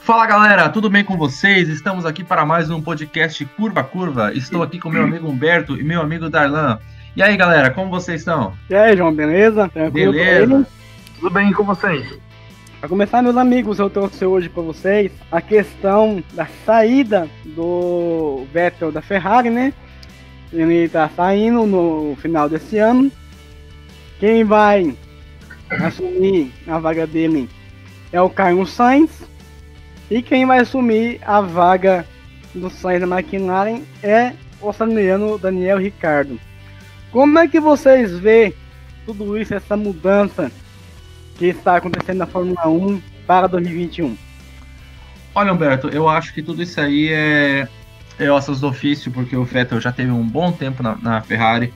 Fala galera, tudo bem com vocês? Estamos aqui para mais um podcast Curva a Curva. Estou aqui com meu amigo Humberto e meu amigo Darlan. E aí galera, como vocês estão? E aí, João, beleza? Tranquilo? Beleza. Tudo bem com vocês? Para começar, meus amigos, eu trouxe hoje para vocês a questão da saída do Vettel da Ferrari, né? Ele tá saindo no final desse ano. Quem vai assumir a vaga dele é o Carlos Sainz. E quem vai assumir a vaga do Sainz da McLaren é o australiano Daniel Ricciardo. Como é que vocês veem tudo isso, essa mudança que está acontecendo na Fórmula 1 para 2021? Olha, Humberto, eu acho que tudo isso aí é ossos do ofício, porque o Vettel já teve um bom tempo na Ferrari,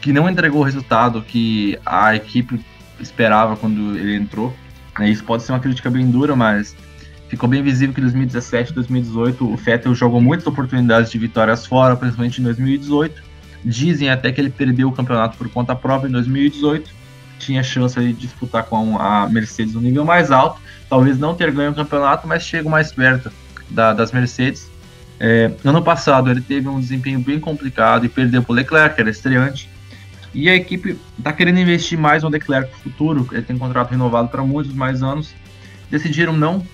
que não entregou o resultado que a equipe esperava quando ele entrou. Isso pode ser uma crítica bem dura, mas ficou bem visível que em 2017 e 2018 o Vettel jogou muitas oportunidades de vitórias fora, principalmente em 2018. Dizem até que ele perdeu o campeonato por conta própria em 2018. Tinha chance de disputar com a Mercedes no nível mais alto. Talvez não ter ganho o campeonato, mas chega mais perto das Mercedes. Ano passado ele teve um desempenho bem complicado e perdeu para o Leclerc, que era estreante. E a equipe está querendo investir mais no Leclerc no futuro. Ele tem um contrato renovado para muitos mais anos. Decidiram não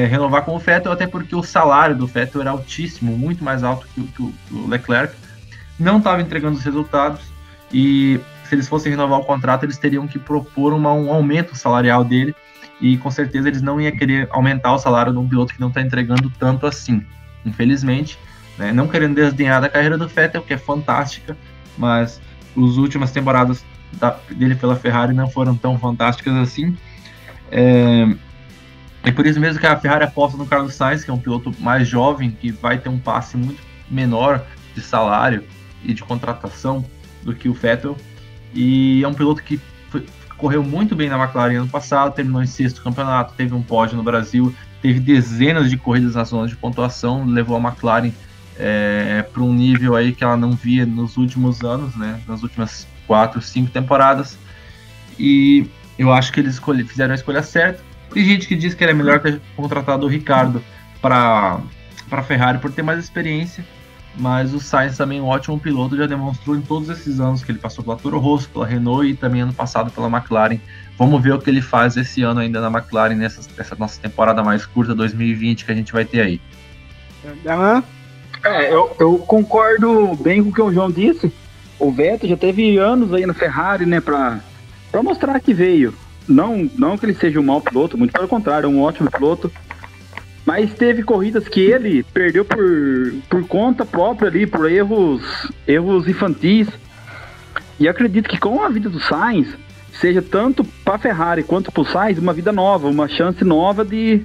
renovar com o Vettel, até porque o salário do Vettel era altíssimo, muito mais alto que o Leclerc. Não estava entregando os resultados e se eles fossem renovar o contrato, eles teriam que propor um aumento salarial dele e com certeza eles não iam querer aumentar o salário de um piloto que não está entregando tanto assim. Infelizmente, né? Não querendo desdenhar da carreira do Vettel, que é fantástica, mas as últimas temporadas dele pela Ferrari não foram tão fantásticas assim. É por isso mesmo que a Ferrari aposta no Carlos Sainz, que é um piloto mais jovem, que vai ter um passe muito menor de salário e de contratação do que o Vettel. E é um piloto que correu muito bem na McLaren ano passado, terminou em sexto campeonato, teve um pódio no Brasil, teve dezenas de corridas nas zonas de pontuação, levou a McLaren para um nível aí que ela não via nos últimos anos, né, nas últimas 4, 5 temporadas. E eu acho que eles fizeram a escolha certa. Tem gente que diz que era melhor ter contratado o Ricciardo para a Ferrari por ter mais experiência, mas o Sainz também é um ótimo piloto, já demonstrou em todos esses anos que ele passou pela Toro Rosso, pela Renault e também ano passado pela McLaren. Vamos ver o que ele faz esse ano ainda na McLaren, nessa nossa temporada mais curta, 2020, que a gente vai ter aí. Eu concordo bem com o que o João disse. O Vettel já teve anos aí na Ferrari, né, pra mostrar que veio. Não que ele seja um mau piloto, muito pelo contrário, é um ótimo piloto. Mas teve corridas que ele perdeu por conta própria ali, por erros infantis. E acredito que com a vida do Sainz, seja tanto para a Ferrari quanto para o Sainz, uma vida nova, uma chance nova de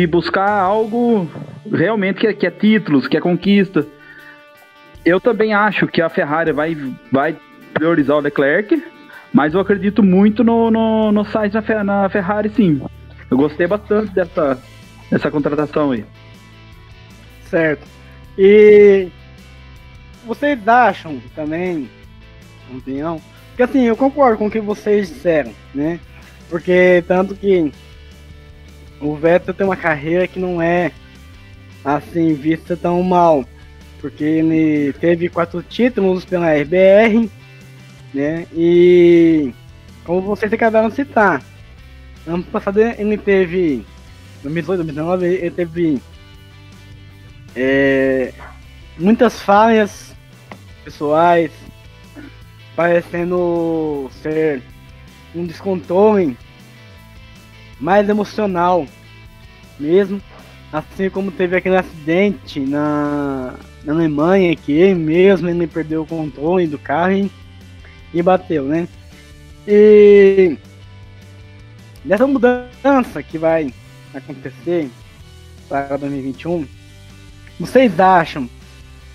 buscar algo realmente que é títulos, que é conquista. Eu também acho que a Ferrari vai priorizar o Leclerc, mas eu acredito muito no Sainz na Ferrari, sim. Eu gostei bastante dessa contratação aí. Certo. E vocês acham também, opinião, que assim, eu concordo com o que vocês disseram, né? Porque tanto que o Vettel tem uma carreira que não é assim vista tão mal, porque ele teve 4 títulos pela RBR, né? E como vocês acabaram de citar, ano passado ele teve 2018, 2019, ele teve muitas falhas pessoais, parecendo ser um descontrole mais emocional mesmo, assim como teve aquele acidente na Alemanha, que ele perdeu o controle do carro e bateu, né? E dessa mudança que vai acontecer para 2021, vocês acham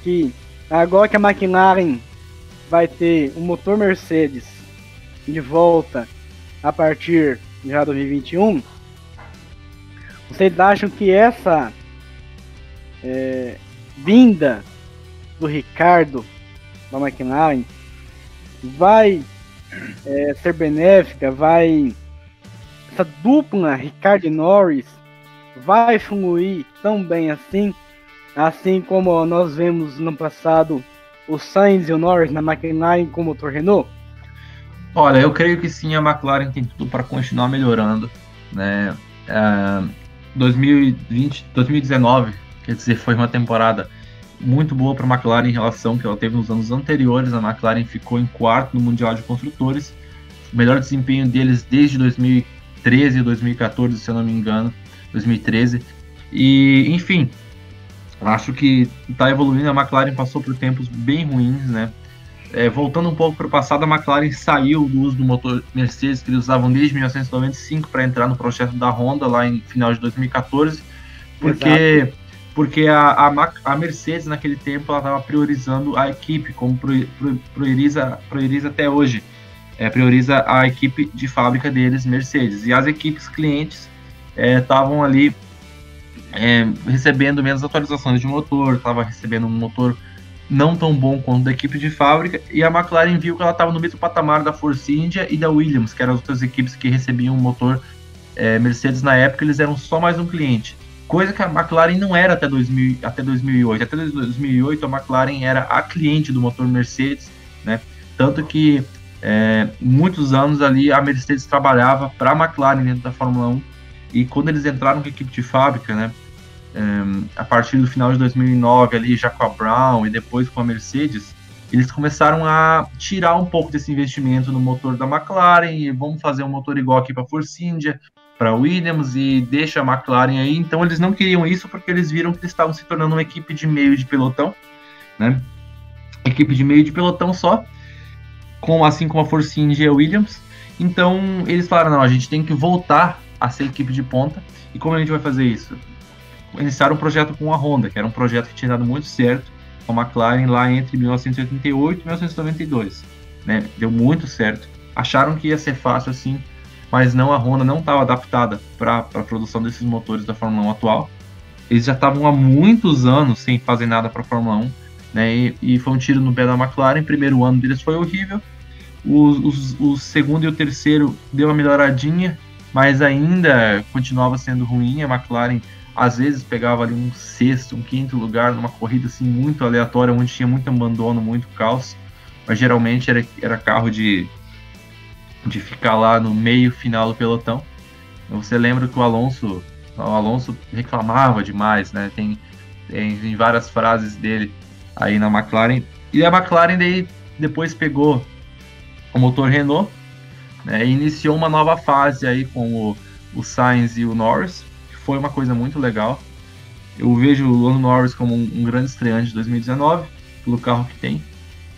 que agora que a McLaren vai ter um motor Mercedes de volta a partir de 2021, vocês acham que essa vinda do Ricciardo da McLaren vai ser benéfica, essa dupla Ricciardo e Norris vai fluir tão bem assim como nós vemos no passado o Sainz e o Norris na McLaren com o motor Renault? Olha, eu creio que sim, a McLaren tem tudo para continuar melhorando, né? 2019, quer dizer, foi uma temporada muito boa para a McLaren em relação ao que ela teve nos anos anteriores. A McLaren ficou em quarto no Mundial de Construtores, o melhor desempenho deles desde 2013 e 2014, se eu não me engano, 2013. E, enfim, acho que está evoluindo. A McLaren passou por tempos bem ruins, né? Voltando um pouco para o passado, a McLaren saiu do uso do motor Mercedes que eles usavam desde 1995 para entrar no projeto da Honda lá em final de 2014, porque a Mercedes naquele tempo ela estava priorizando a equipe, como prioriza até hoje, prioriza a equipe de fábrica deles, Mercedes, e as equipes clientes estavam ali recebendo menos atualizações de motor, estava recebendo um motor não tão bom quanto da equipe de fábrica, e a McLaren viu que ela estava no mesmo patamar da Force India e da Williams, que eram as outras equipes que recebiam um motor Mercedes na época. Eles eram só mais um cliente, coisa que a McLaren não era até 2008. Até 2008 a McLaren era a cliente do motor Mercedes, né? Tanto que muitos anos ali a Mercedes trabalhava para a McLaren dentro da Fórmula 1, e quando eles entraram com a equipe de fábrica, né, a partir do final de 2009 ali já com a Brown e depois com a Mercedes, eles começaram a tirar um pouco desse investimento no motor da McLaren e vamos fazer um motor igual aqui para a Force India, para a Williams, e deixa a McLaren aí. Então eles não queriam isso porque eles viram que eles estavam se tornando uma equipe de meio de pelotão, né? Equipe de meio de pelotão só, assim como a Force India e a Williams. Então eles falaram, não, a gente tem que voltar a ser equipe de ponta. E como a gente vai fazer isso? Iniciaram um projeto com a Honda, que era um projeto que tinha dado muito certo com a McLaren lá entre 1988 e 1992, né? Deu muito certo. Acharam que ia ser fácil assim, mas não, a Honda não estava adaptada para a produção desses motores da Fórmula 1 atual. Eles já estavam há muitos anos sem fazer nada para a Fórmula 1, né? E foi um tiro no pé da McLaren. O primeiro ano deles foi horrível, o segundo e o terceiro deu uma melhoradinha, mas ainda continuava sendo ruim. A McLaren às vezes pegava ali um sexto, um quinto lugar numa corrida assim muito aleatória, onde tinha muito abandono, muito caos, mas geralmente era carro de ficar lá no meio final do pelotão. Você lembra que o Alonso reclamava demais, né? Tem várias frases dele aí na McLaren, e a McLaren daí depois pegou o motor Renault, né, e iniciou uma nova fase aí com o Sainz e o Norris. Foi uma coisa muito legal. Eu vejo o Lando Norris como um grande estreante de 2019, pelo carro que tem.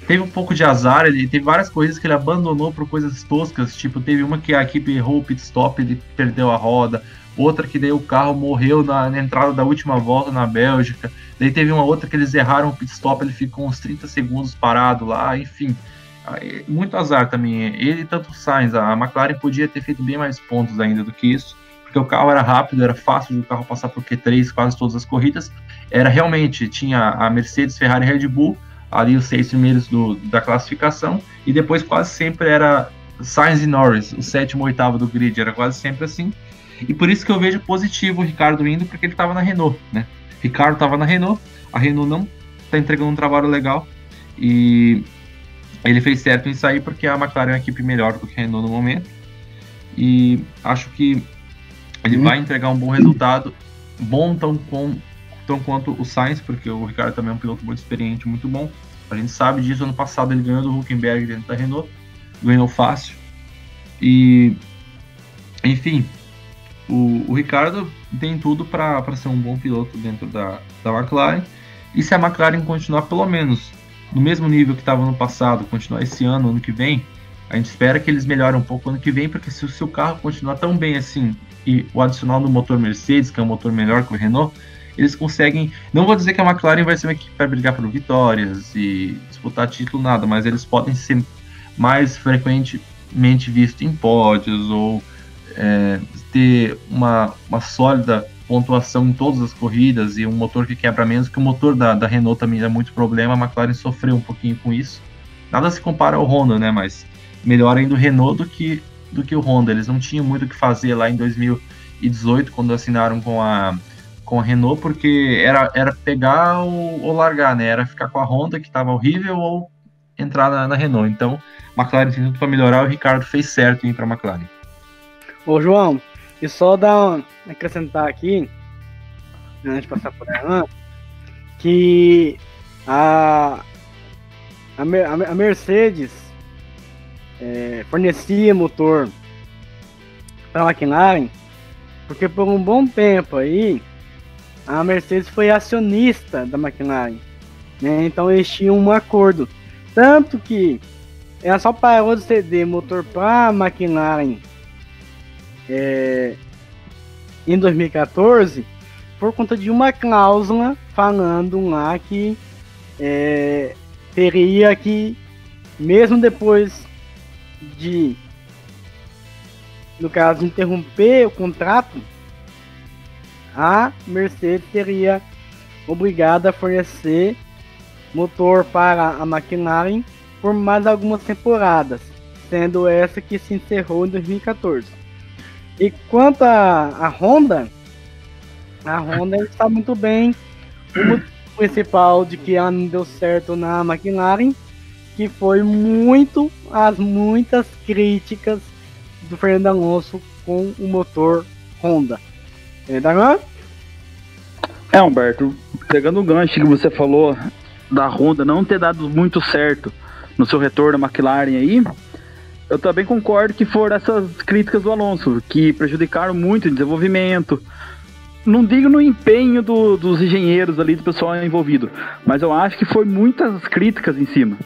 Teve um pouco de azar, ele teve várias coisas que ele abandonou por coisas toscas, tipo, teve uma que a equipe errou o pit stop, ele perdeu a roda, outra que daí o carro morreu na entrada da última volta na Bélgica, daí teve uma outra que eles erraram o pit stop, ele ficou uns 30 segundos parado lá, enfim, muito azar também. Ele, tanto o Sainz, a McLaren podia ter feito bem mais pontos ainda do que isso, porque o carro era rápido, era fácil de o carro passar por Q3 quase todas as corridas. Era realmente, tinha a Mercedes, Ferrari e Red Bull, ali os 6 primeiros da classificação, e depois quase sempre era Sainz e Norris, o 7º, 8º do grid, era quase sempre assim. E por isso que eu vejo positivo o Ricciardo indo, porque ele estava na Renault, né? Ricciardo estava na Renault, a Renault não está entregando um trabalho legal, e ele fez certo em sair porque a McLaren é uma equipe melhor do que a Renault no momento, e acho que ele vai entregar um bom resultado, bom tão quanto o Sainz, porque o Ricciardo também é um piloto muito experiente, muito bom. A gente sabe disso. Ano passado ele ganhou do Hülkenberg dentro da Renault, ganhou fácil. E, enfim, o Ricciardo tem tudo para ser um bom piloto dentro da McLaren. E se a McLaren continuar pelo menos no mesmo nível que estava no passado, continuar esse ano que vem, a gente espera que eles melhorem um pouco ano que vem, porque se o carro continuar tão bem assim, e o adicional do motor Mercedes, que é um motor melhor que o Renault, eles conseguem, não vou dizer que a McLaren vai ser uma equipe para brigar por vitórias e disputar título, nada, mas eles podem ser mais frequentemente vistos em pódios, ou ter uma sólida pontuação em todas as corridas, e um motor que quebra menos, que o motor da Renault também dá muito problema. A McLaren sofreu um pouquinho com isso. Nada se compara ao Honda, né, mas melhor ainda o Renault do que o Honda. Eles não tinham muito o que fazer lá em 2000 2018, quando assinaram com a Renault, porque era pegar ou largar, né? Era ficar com a Honda, que estava horrível, ou entrar na Renault. Então, a McLaren tem tudo para melhorar, o Ricardo fez certo em ir para a McLaren. Ô, João, e só acrescentar aqui, antes de passar por ela, que a Mercedes fornecia motor para a McLaren, porque por um bom tempo aí a Mercedes foi acionista da McLaren, né? Então eles tinham um acordo, tanto que ela só parou de ceder motor para a McLaren em 2014 por conta de uma cláusula falando lá que teria que, mesmo depois de, no caso, interromper o contrato, a Mercedes seria obrigada a fornecer motor para a McLaren por mais algumas temporadas, sendo essa que se encerrou em 2014. E quanto à Honda, está muito bem. O motivo principal de que ela não deu certo na McLaren, que foi as muitas críticas do Fernando Alonso com o motor Honda. Humberto, pegando o gancho que você falou da Honda não ter dado muito certo no seu retorno à McLaren aí, eu também concordo que foram essas críticas do Alonso, que prejudicaram muito o desenvolvimento. Não digo no empenho dos engenheiros ali, do pessoal envolvido, mas eu acho que foi muitas críticas em cima.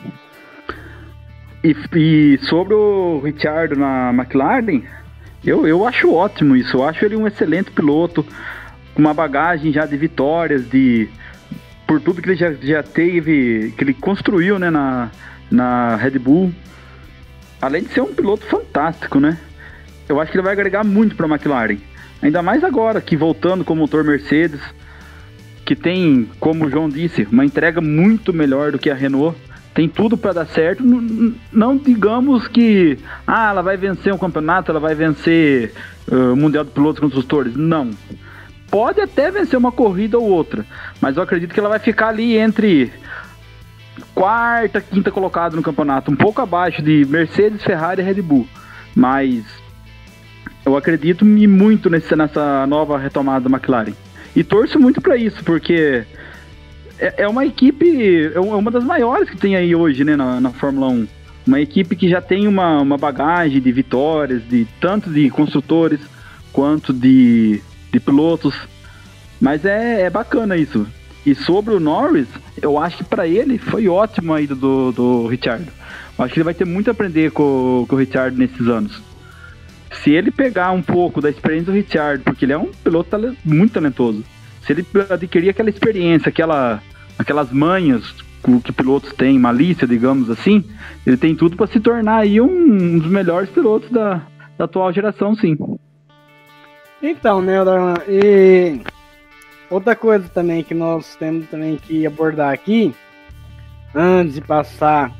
E sobre o Ricciardo na McLaren, eu acho ótimo isso. Eu acho ele um excelente piloto, com uma bagagem já de vitórias, por tudo que ele já teve, que ele construiu, né, na Red Bull. Além de ser um piloto fantástico, né? Eu acho que ele vai agregar muito para a McLaren. Ainda mais agora, que voltando com o motor Mercedes, que tem, como o João disse, uma entrega muito melhor do que a Renault. Tem tudo para dar certo. Não digamos que ela vai vencer um campeonato, ela vai vencer o Mundial de Pilotos Construtores. Não. Pode até vencer uma corrida ou outra, mas eu acredito que ela vai ficar ali entre quarta, quinta colocado no campeonato, um pouco abaixo de Mercedes, Ferrari e Red Bull. Mas eu acredito muito nessa nova retomada da McLaren. E torço muito para isso, porque é uma equipe, é uma das maiores que tem aí hoje, né, na Fórmula 1. Uma equipe que já tem uma bagagem de vitórias, tanto de construtores quanto de pilotos. Mas é bacana isso. E sobre o Norris, eu acho que para ele foi ótimo a ida do Ricciardo. Eu acho que ele vai ter muito a aprender com o Ricciardo nesses anos. Se ele pegar um pouco da experiência do Ricciardo, porque ele é um piloto muito talentoso, se ele adquirir aquela experiência, aquelas manhas que pilotos têm, malícia, digamos assim, ele tem tudo para se tornar aí um dos melhores pilotos da atual geração, sim. Então, né, e outra coisa também que nós temos também que abordar aqui, antes de passar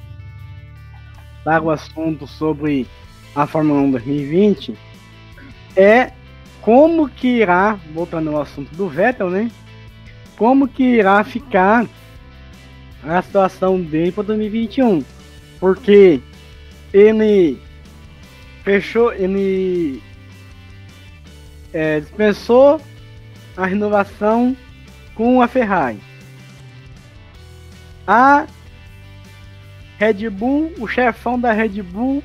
para o assunto sobre a Fórmula 1 2020, é como que irá, voltando ao assunto do Vettel, né, como que irá ficar a situação dele para 2021, porque ele dispensou a renovação com a Ferrari. A Red Bull, o chefão da Red Bull,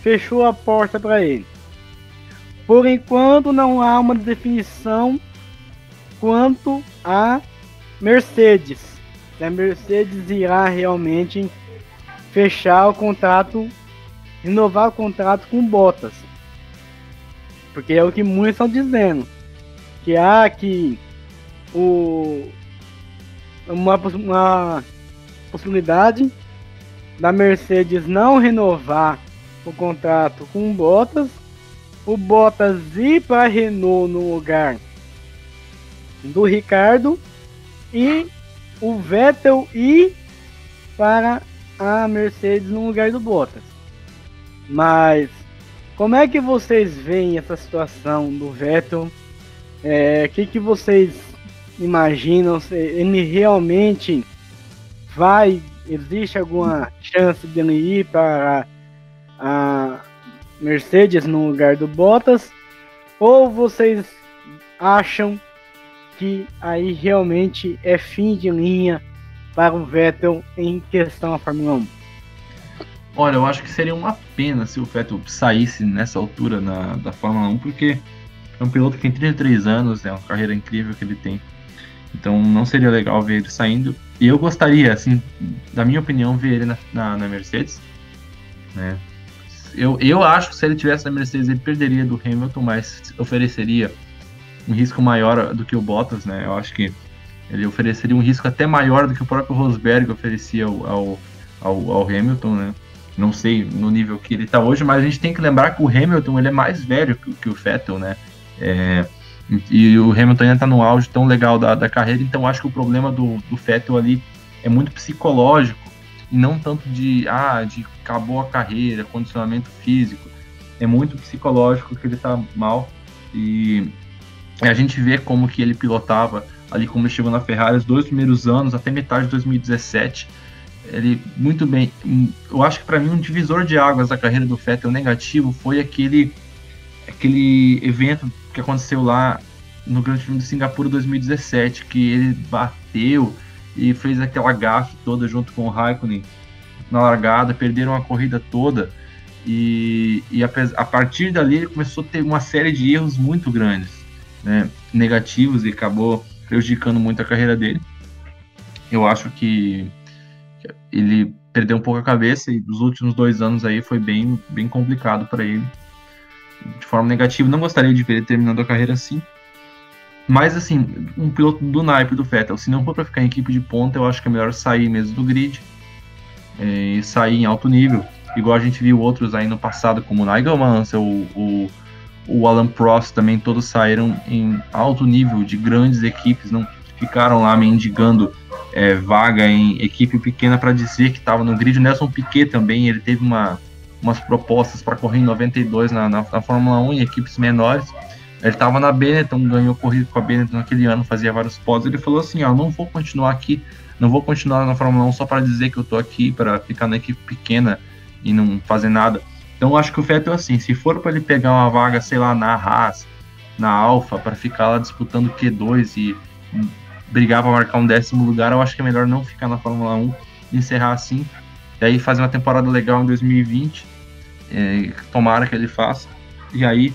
fechou a porta para ele. Por enquanto não há uma definição quanto a Mercedes. Se a Mercedes irá realmente fechar o contrato, renovar o contrato com Bottas. Porque é o que muitos estão dizendo. Que há uma possibilidade da Mercedes não renovar o contrato com o Bottas ir para a Renault no lugar do Ricardo e o Vettel ir para a Mercedes no lugar do Bottas. Mas como é que vocês veem essa situação do Vettel? O que vocês imaginam? Se ele realmente existe alguma chance dele ir para a Mercedes no lugar do Bottas? Ou vocês acham que aí realmente é fim de linha para o Vettel em questão à Fórmula 1? Olha, eu acho que seria uma pena se o Vettel saísse nessa altura da Fórmula 1, porque é um piloto que tem 33 anos, é uma carreira incrível que ele tem. Então não seria legal ver ele saindo. E eu gostaria, assim, da minha opinião, ver ele na Mercedes, né? Eu acho que se ele tivesse na Mercedes, ele perderia do Hamilton, mas ofereceria um risco maior do que o Bottas, né? Eu acho que ele ofereceria um risco até maior do que o próprio Rosberg oferecia ao Hamilton, né? Não sei no nível que ele está hoje, mas a gente tem que lembrar que o Hamilton ele é mais velho que o Vettel, né? E o Hamilton ainda está no auge tão legal da carreira, então acho que o problema do Vettel ali é muito psicológico, e não tanto de acabou a carreira, condicionamento físico. É muito psicológico que ele está mal, e a gente vê como que ele pilotava ali, como ele chegou na Ferrari, os 2 primeiros anos, até metade de 2017, ele muito bem. Eu acho que para mim um divisor de águas da carreira do Vettel negativo foi aquele evento que aconteceu lá no Grande Prêmio de Singapura 2017, que ele bateu e fez aquela gafe toda junto com o Raikkonen na largada, perderam a corrida toda, e a partir dali ele começou a ter uma série de erros muito grandes, né, negativos, e acabou prejudicando muito a carreira dele. Eu acho que ele perdeu um pouco a cabeça, e os últimos 2 anos aí foi bem, bem complicado para ele, de forma negativa. Não gostaria de ver ele terminando a carreira assim, mas assim, um piloto do naipe do Vettel, se não for para ficar em equipe de ponta, eu acho que é melhor sair mesmo do grid, e sair em alto nível, igual a gente viu outros aí no passado, como o Nigel Mansell, o Alan Prost, também todos saíram em alto nível de grandes equipes, não ficaram lá mendigando vaga em equipe pequena para dizer que estava no grid. O Nelson Piquet também, ele teve umas propostas para correr em 92 na Fórmula 1 em equipes menores. Ele estava na Benetton, ganhou corrida com a Benetton naquele ano, fazia vários pódios. Ele falou assim: não vou continuar aqui, não vou continuar na Fórmula 1 só para dizer que eu tô aqui, para ficar na equipe pequena e não fazer nada. Então eu acho que o Vettel, assim, se for para ele pegar uma vaga, sei lá, na Haas, na Alfa, para ficar lá disputando Q2 e brigar para marcar um 10º lugar, eu acho que é melhor não ficar na Fórmula 1, encerrar assim, e aí fazer uma temporada legal em 2020, tomara que ele faça, e aí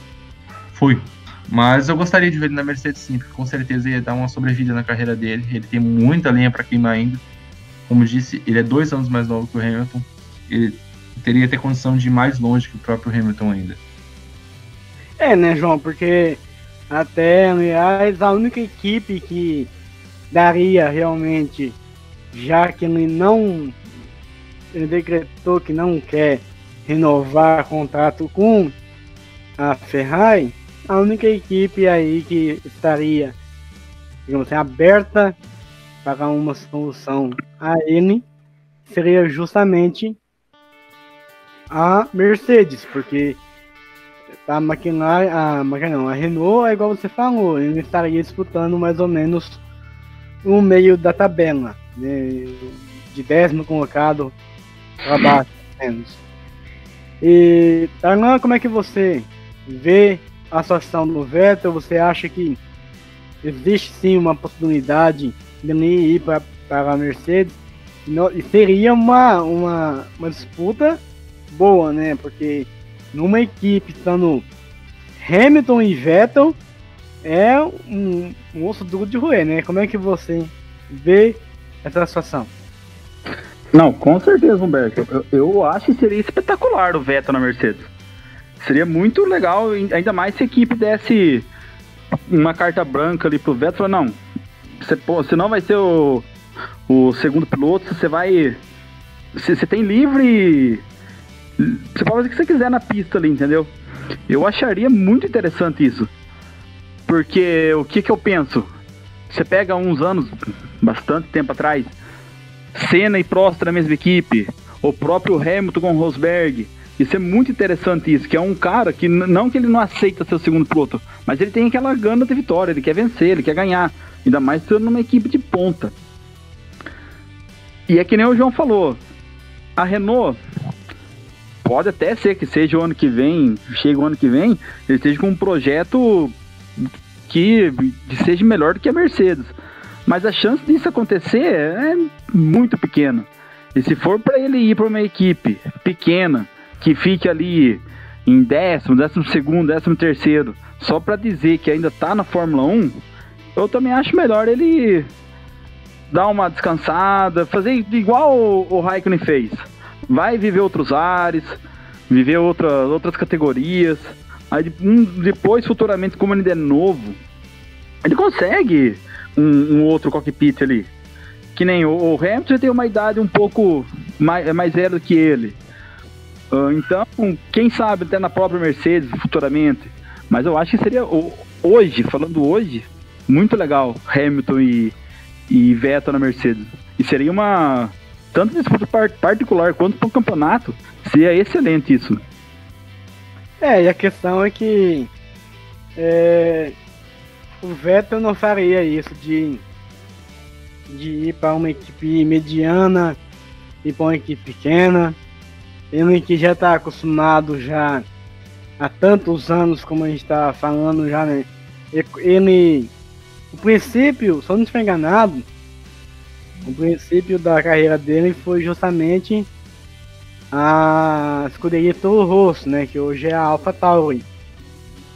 foi. Mas eu gostaria de ver ele na Mercedes sim, porque com certeza ia dar uma sobrevida na carreira dele. Ele tem muita lenha para queimar ainda. Como disse, ele é 2 anos mais novo que o Hamilton. Ele teria ter condição de ir mais longe que o próprio Hamilton ainda. Né, João? Porque até, aliás, a única equipe que daria realmente, já que ele decretou que não quer renovar contrato com a Ferrari, a única equipe aí que estaria, digamos assim, aberta para uma solução a ele seria justamente a Mercedes, porque a Renault é igual você falou, ele estaria disputando mais ou menos no meio da tabela, né, de 10º colocado para baixo, menos. E Tarlan, como é que você vê a situação do Vettel? Você acha que existe sim uma possibilidade de ele ir para a Mercedes? E seria uma disputa boa, né? Porque numa equipe estando Hamilton e Vettel é um osso duro de roer, né? Como é que você vê essa situação? Não, com certeza, Humberto. Eu acho que seria espetacular o Vettel na Mercedes. Seria muito legal, ainda mais se a equipe desse uma carta branca ali pro Vettel. Não, você não vai ser o segundo piloto, você tem livre, você pode fazer o que você quiser na pista ali, entendeu? Eu acharia muito interessante isso, porque o que eu penso? Você pega uns anos, bastante tempo atrás, Senna e Prost na mesma equipe, o próprio Hamilton com Rosberg, Isso é muito interessante isso, que é um cara que não que ele não aceita ser o segundo piloto, mas ele tem aquela gana de vitória, ele quer vencer, ele quer ganhar, ainda mais estando numa equipe de ponta. E é que nem o João falou, a Renault pode até ser que seja o ano que vem, chega o ano que vem, ele esteja com um projeto que seja melhor do que a Mercedes, mas a chance disso acontecer é muito pequena. E se for para ele ir para uma equipe pequena, que fique ali em 12º, 13º, só para dizer que ainda tá na Fórmula 1, eu também acho melhor ele dar uma descansada, fazer igual o Raikkonen fez. Vai viver outros ares, viver outras categorias, aí depois, futuramente, como ele ainda é novo, ele consegue um outro cockpit ali. Que nem o Hamilton tem uma idade um pouco mais velha do que ele. Então, quem sabe até na própria Mercedes futuramente. Mas eu acho que seria falando hoje, muito legal Hamilton e Vettel na Mercedes. E seria uma tanto disputa particular quanto para o campeonato, seria excelente isso. E a questão é que o Vettel não faria isso de ir para uma equipe mediana e para uma equipe pequena. Ele que já está acostumado já há tantos anos, como a gente está falando já, né? Ele, o princípio, se eu não estiver enganado, o princípio da carreira dele foi justamente a escuderia Toro Rosso, né? Que hoje é a AlphaTauri.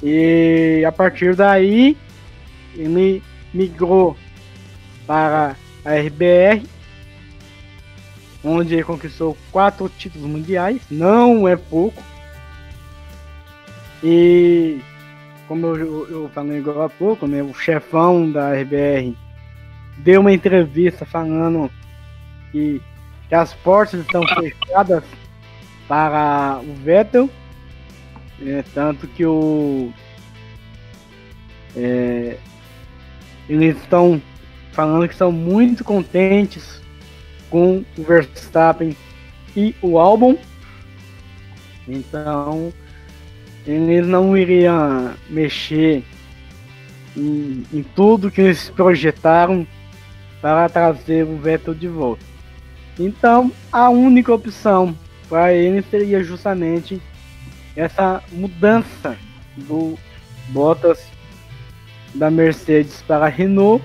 E a partir daí, ele migrou para a RBR, onde ele conquistou 4 títulos mundiais, não é pouco. E como eu falei agora há pouco, né, o chefão da RBR deu uma entrevista falando que as portas estão fechadas para o Vettel, tanto que eles estão falando que são muito contentes com o Verstappen e o Albon. Então eles não iriam mexer em tudo que eles projetaram para trazer o Vettel de volta. Então a única opção para eles seria justamente essa mudança do Bottas da Mercedes para a Renault,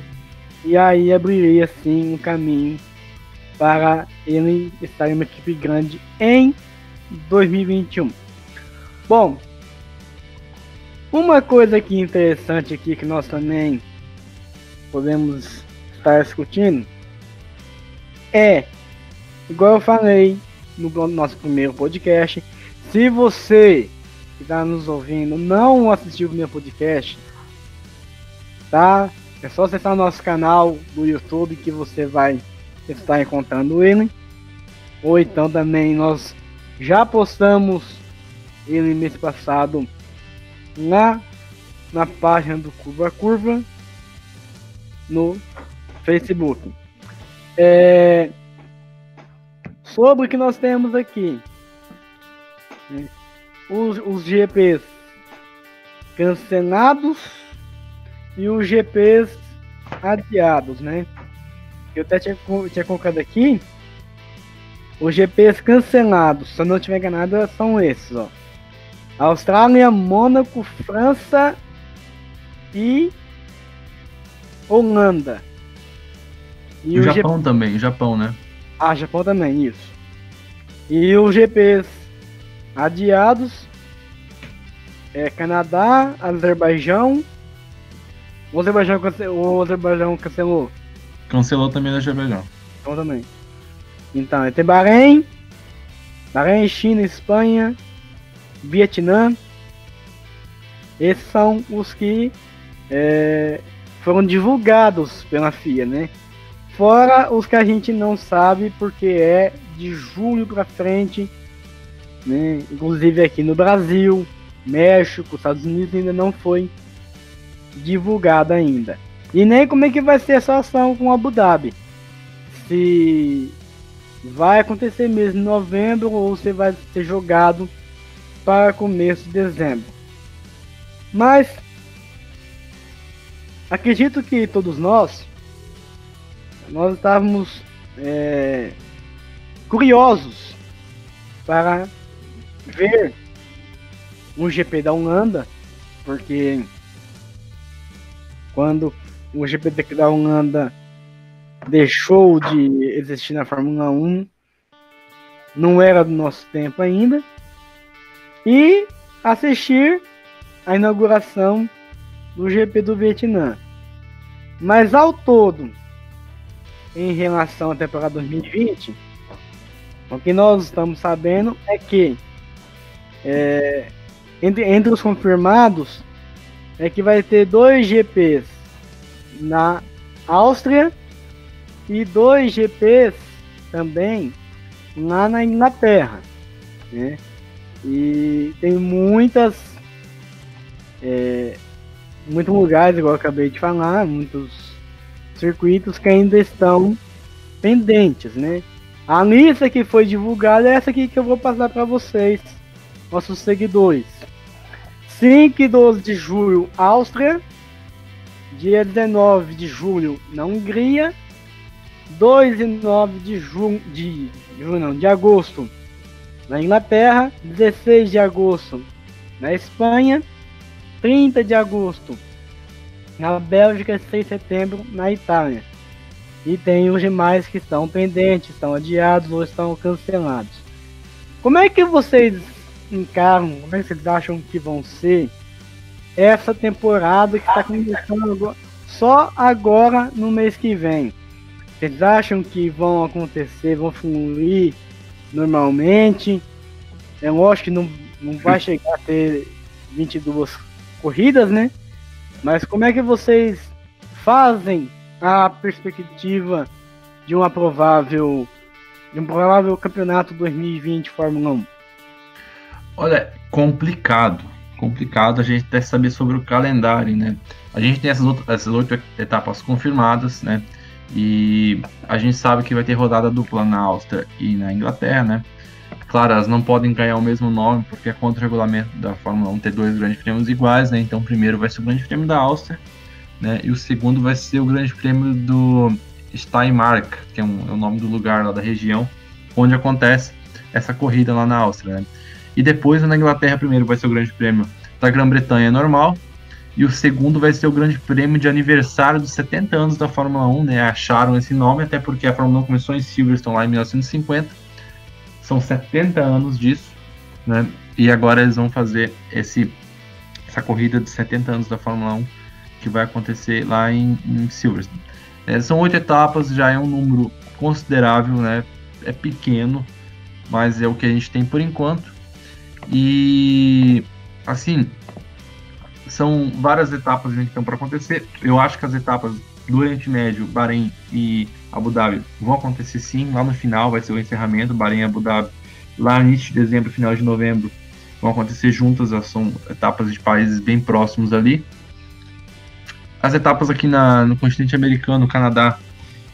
e aí abriria sim um caminho para ele estar em uma equipe grande em 2021. Bom, uma coisa aqui interessante aqui que nós também podemos estar discutindo é, igual eu falei no nosso primeiro podcast, se você que está nos ouvindo não assistiu o meu podcast, tá? É só acessar o nosso canal do YouTube que você vai estar encontrando ele. Ou então também nós já postamos ele mês passado na página do Curva a Curva no Facebook. Sobre o que nós temos aqui, os GPs cancelados e os GPs adiados, né? Eu até tinha colocado aqui. Os GPs cancelados, se eu não tiver enganado, são esses, ó. Austrália, Mônaco, França e Holanda. E o Japão também, Japão, né? Ah, Japão também, isso. E os GPs adiados Canadá, Azerbaijão. O Azerbaijão cancelou. Cancelou também o Azerbaijão. Então também. Então, tem Bahrein, China, Espanha, Vietnã. Esses são os que foram divulgados pela FIA, né? Fora os que a gente não sabe porque é de julho para frente, né? Inclusive aqui no Brasil, México, Estados Unidos ainda não foi divulgado ainda. E nem como é que vai ser a situação com Abu Dhabi. Se vai acontecer mesmo em novembro ou se vai ser jogado para começo de dezembro. Mas acredito que todos nós estávamos curiosos para ver um GP da Holanda, porque quando o GP da Holanda deixou de existir na Fórmula 1, não era do nosso tempo ainda, e assistir a inauguração do GP do Vietnã. Mas ao todo, em relação à temporada 2020, o que nós estamos sabendo é que entre os confirmados é que vai ter 2 GPs na Áustria e 2 GPs também lá na Inglaterra, né? E tem muitos lugares, igual eu acabei de falar, muitos circuitos que ainda estão pendentes, né? A lista que foi divulgada é essa aqui que eu vou passar para vocês, nossos seguidores. 5 e 12 de julho, Áustria. Dia 19 de julho, na Hungria. 2 e 9 de agosto, na Inglaterra. 16 de agosto, na Espanha. 30 de agosto, na Bélgica. 6 de setembro, na Itália. E tem os demais que estão pendentes, estão adiados ou estão cancelados. Como é que vocês encaram, como é que vocês acham que vão ser essa temporada que está começando agora, só agora no mês que vem? Vocês acham que vão acontecer, vão fluir normalmente? É lógico que não vai chegar a ter 22 corridas, né? Mas como é que vocês fazem a perspectiva de um provável campeonato 2020 Fórmula 1? Olha, complicado a gente até saber sobre o calendário, né? A gente tem essas 8 etapas confirmadas, né? E a gente sabe que vai ter rodada dupla na Áustria e na Inglaterra, né? Claro, elas não podem ganhar o mesmo nome, porque é contra o regulamento da Fórmula 1 ter 2 grandes prêmios iguais, né? Então o primeiro vai ser o Grande Prêmio da Áustria, né? E o segundo vai ser o Grande Prêmio do Steiermark, que é o nome do lugar lá da região, onde acontece essa corrida lá na Áustria, né? E depois na Inglaterra, primeiro vai ser o Grande Prêmio da Grã-Bretanha normal, e o segundo vai ser o Grande Prêmio de aniversário dos 70 anos da Fórmula 1, né? Acharam esse nome, até porque a Fórmula 1 começou em Silverstone lá em 1950, são 70 anos disso, né? E agora eles vão fazer essa corrida de 70 anos da Fórmula 1, que vai acontecer lá em Silverstone. São 8 etapas, já é um número considerável, né? É pequeno, mas é o que a gente tem por enquanto. E assim, são várias etapas que estão para acontecer. Eu acho que as etapas do Oriente Médio, Bahrein e Abu Dhabi vão acontecer sim. Lá no final vai ser o encerramento, Bahrein e Abu Dhabi. Lá no início de dezembro, final de novembro, vão acontecer juntas. São etapas de países bem próximos ali. As etapas aqui no continente americano, Canadá,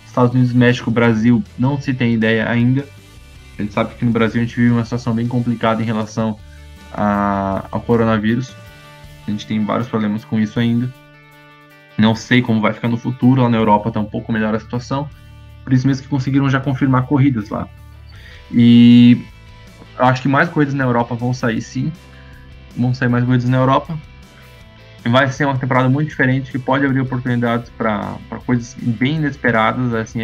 Estados Unidos, México, Brasil, não se tem ideia ainda. A gente sabe que no Brasil a gente vive uma situação bem complicada em relação ao coronavírus. A gente tem vários problemas com isso ainda. Não sei como vai ficar no futuro. Lá na Europa está um pouco melhor a situação. Por isso mesmo que conseguiram já confirmar corridas lá. E eu acho que mais corridas na Europa vão sair sim. Vão sair mais corridas na Europa. Vai ser uma temporada muito diferente, que pode abrir oportunidades para coisas bem inesperadas. Assim,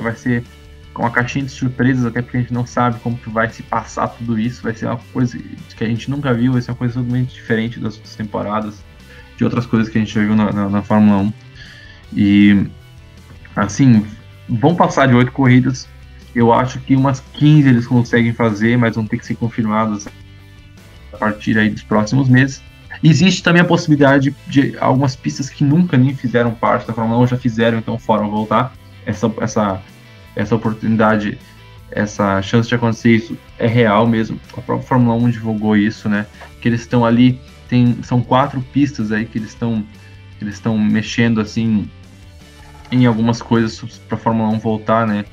vai ser com uma caixinha de surpresas, até porque a gente não sabe como que vai se passar tudo isso. Vai ser uma coisa que a gente nunca viu, vai ser uma coisa totalmente diferente das outras temporadas, de outras coisas que a gente já viu na Fórmula 1. E assim, vão passar de 8 corridas. Eu acho que umas 15 eles conseguem fazer, mas vão ter que ser confirmadas a partir aí dos próximos meses. Existe também a possibilidade de algumas pistas que nunca nem fizeram parte da Fórmula 1, já fizeram, então foram voltar. Essa oportunidade, essa chance de acontecer isso é real mesmo. A própria Fórmula 1 divulgou isso, né? Que eles estão ali, são 4 pistas aí que eles estão mexendo assim em algumas coisas para a Fórmula 1 voltar, né?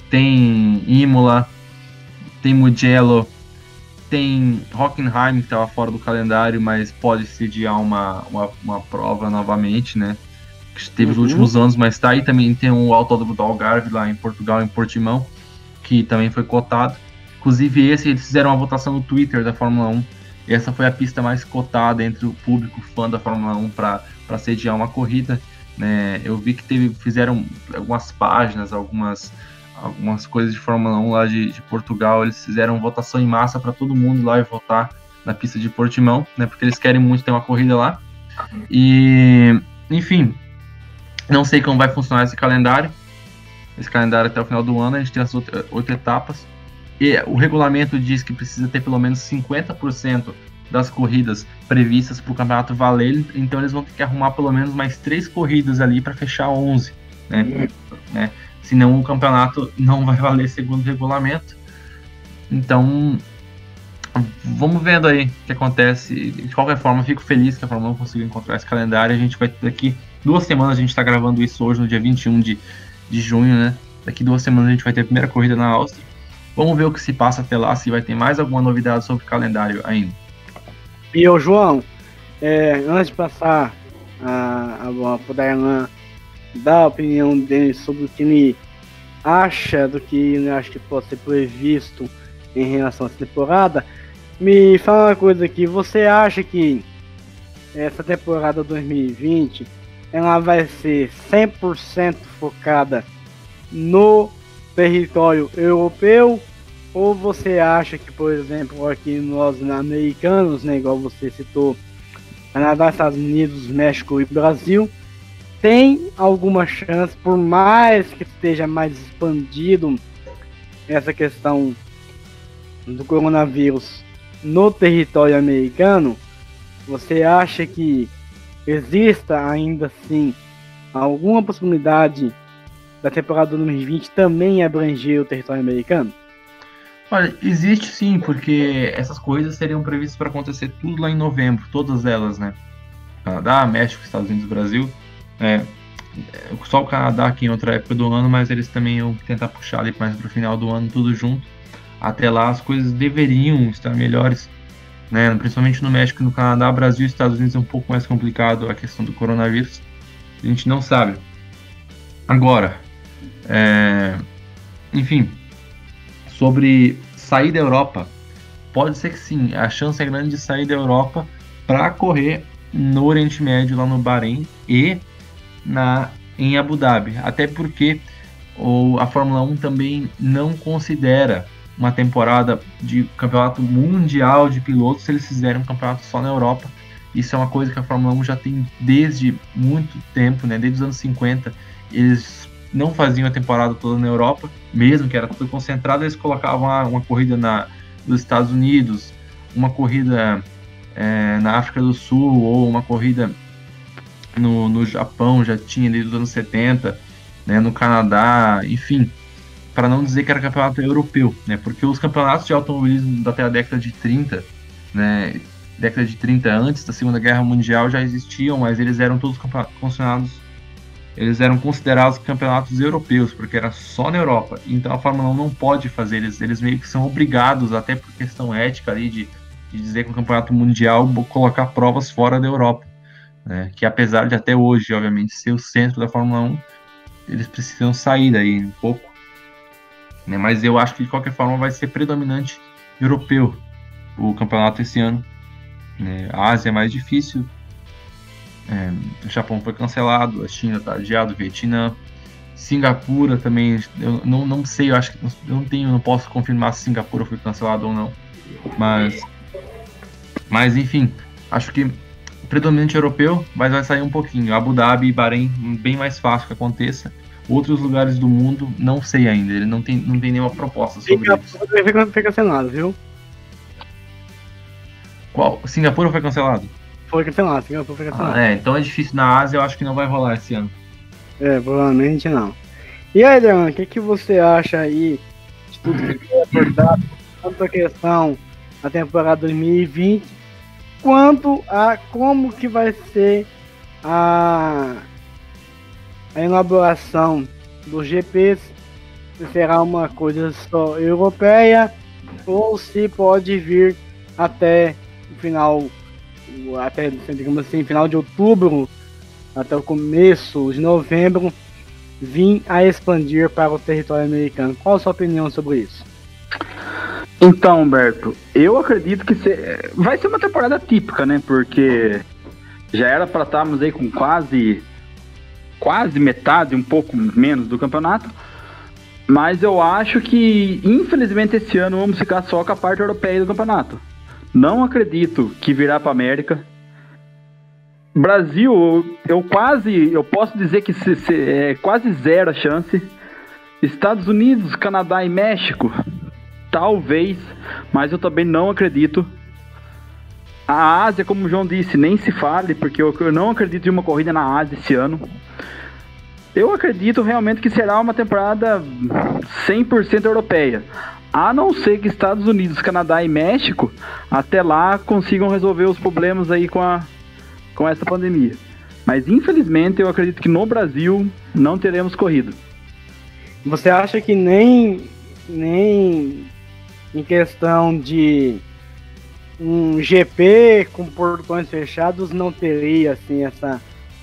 Tem Imola, tem Mugello, Tem Hockenheim, que estava fora do calendário, mas pode sediar uma prova novamente, né? Que teve nos últimos anos, mas tá aí. Também tem o Autódromo do Algarve, lá em Portugal, em Portimão, que também foi cotado. Inclusive, eles fizeram uma votação no Twitter da Fórmula 1. E essa foi a pista mais cotada entre o público fã da Fórmula 1 para sediar uma corrida, né? Eu vi que fizeram algumas páginas, algumas coisas de Fórmula 1 lá de Portugal. Eles fizeram votação em massa para todo mundo lá e votar na pista de Portimão, né? Porque eles querem muito ter uma corrida lá. E, enfim, não sei como vai funcionar esse calendário. Esse calendário até o final do ano, a gente tem as 8 etapas. E o regulamento diz que precisa ter pelo menos 50% das corridas previstas para o campeonato valer, então eles vão ter que arrumar pelo menos mais 3 corridas ali para fechar 11, né? Senão o campeonato não vai valer segundo o regulamento. Então, vamos vendo aí o que acontece. De qualquer forma, eu fico feliz que a Fórmula 1 conseguiu encontrar esse calendário. A gente vai ter daqui 2 semanas, a gente está gravando isso hoje no dia 21 de junho, né? Daqui 2 semanas a gente vai ter a primeira corrida na Áustria. Vamos ver o que se passa até lá, se vai ter mais alguma novidade sobre o calendário ainda. E o João, antes de passar a bola para o Darlan dar a opinião dele sobre o que ele acha do que ele acha que pode ser previsto em relação a essa temporada, me fala uma coisa aqui, você acha que essa temporada 2020 ela vai ser 100% focada no território europeu, ou você acha que, por exemplo, aqui nós americanos, né, igual você citou, Canadá, Estados Unidos, México e Brasil, tem alguma chance, por mais que esteja mais expandido essa questão do coronavírus no território americano, você acha que exista ainda assim alguma possibilidade da temporada 2020 também abranger o território americano? Olha, existe sim, porque essas corridas seriam previstas para acontecer tudo lá em novembro, todas elas, né? Canadá, México, Estados Unidos, Brasil. Só o Canadá aqui em outra época do ano, mas eles também iam tentar puxar ali mais para o final do ano, tudo junto. Até lá as coisas deveriam estar melhores, né? Principalmente no México e no Canadá. Brasil e Estados Unidos é um pouco mais complicado a questão do coronavírus. A gente não sabe. Agora, enfim, sobre sair da Europa, pode ser que sim, a chance é grande de sair da Europa para correr no Oriente Médio, lá no Bahrein e em Abu Dhabi, até porque a Fórmula 1 também não considera uma temporada de campeonato mundial de pilotos se eles fizerem um campeonato só na Europa. Isso é uma coisa que a Fórmula 1 já tem desde muito tempo, né? Desde os anos 50, eles não faziam a temporada toda na Europa, mesmo que era tudo concentrado, eles colocavam uma corrida nos Estados Unidos, uma corrida na África do Sul, ou uma corrida no Japão, já tinha desde os anos 70, né, no Canadá, enfim, para não dizer que era campeonato europeu, né, porque os campeonatos de automobilismo até a década de 30, né, década de 30 antes da Segunda Guerra Mundial já existiam, mas eles eram todos considerados campeonatos europeus, porque era só na Europa. Então a Fórmula 1 não pode fazer, eles meio que são obrigados, até por questão ética ali, de dizer que o campeonato mundial colocar provas fora da Europa, né? Que apesar de até hoje, obviamente, ser o centro da Fórmula 1, eles precisam sair daí um pouco, né? Mas eu acho que de qualquer forma vai ser predominante europeu o campeonato esse ano, né? A Ásia é mais difícil, o Japão foi cancelado, a China está adiado, o Vietnã, Singapura também, eu não sei, eu acho que não posso confirmar se Singapura foi cancelado ou não, mas enfim, acho que predominante europeu, mas vai sair um pouquinho. Abu Dhabi e Bahrein, bem mais fácil que aconteça. Outros lugares do mundo, não sei ainda, ele não tem nenhuma proposta sobre isso. Singapura foi cancelado, viu? Qual? Singapura foi cancelado? Foi cancelado, Singapura foi cancelado. Então é difícil. Na Ásia eu acho que não vai rolar esse ano. Provavelmente não. E aí, Leon, o que você acha aí de tudo que foi abordado, tanto a questão da temporada 2020, quanto a como que vai ser a elaboração dos GPs, se será uma coisa só europeia ou se pode vir até o final, até, digamos assim, final de outubro, até o começo de novembro, vir a expandir para o território americano. Qual a sua opinião sobre isso? Então, Humberto, eu acredito que vai ser uma temporada típica, né? Porque já era para estarmos aí com quase metade, um pouco menos do campeonato. Mas eu acho que, infelizmente, esse ano vamos ficar só com a parte europeia do campeonato. Não acredito que virá para América. Brasil, eu posso dizer que é quase zero a chance. Estados Unidos, Canadá e México, talvez, mas eu também não acredito. A Ásia, como o João disse, nem se fale, porque eu não acredito em uma corrida na Ásia esse ano. Eu acredito realmente que será uma temporada 100% europeia. A não ser que Estados Unidos, Canadá e México, até lá, consigam resolver os problemas aí com essa pandemia. Mas, infelizmente, eu acredito que no Brasil não teremos corrida. Você acha que nem em questão de um GP com portões fechados não teria assim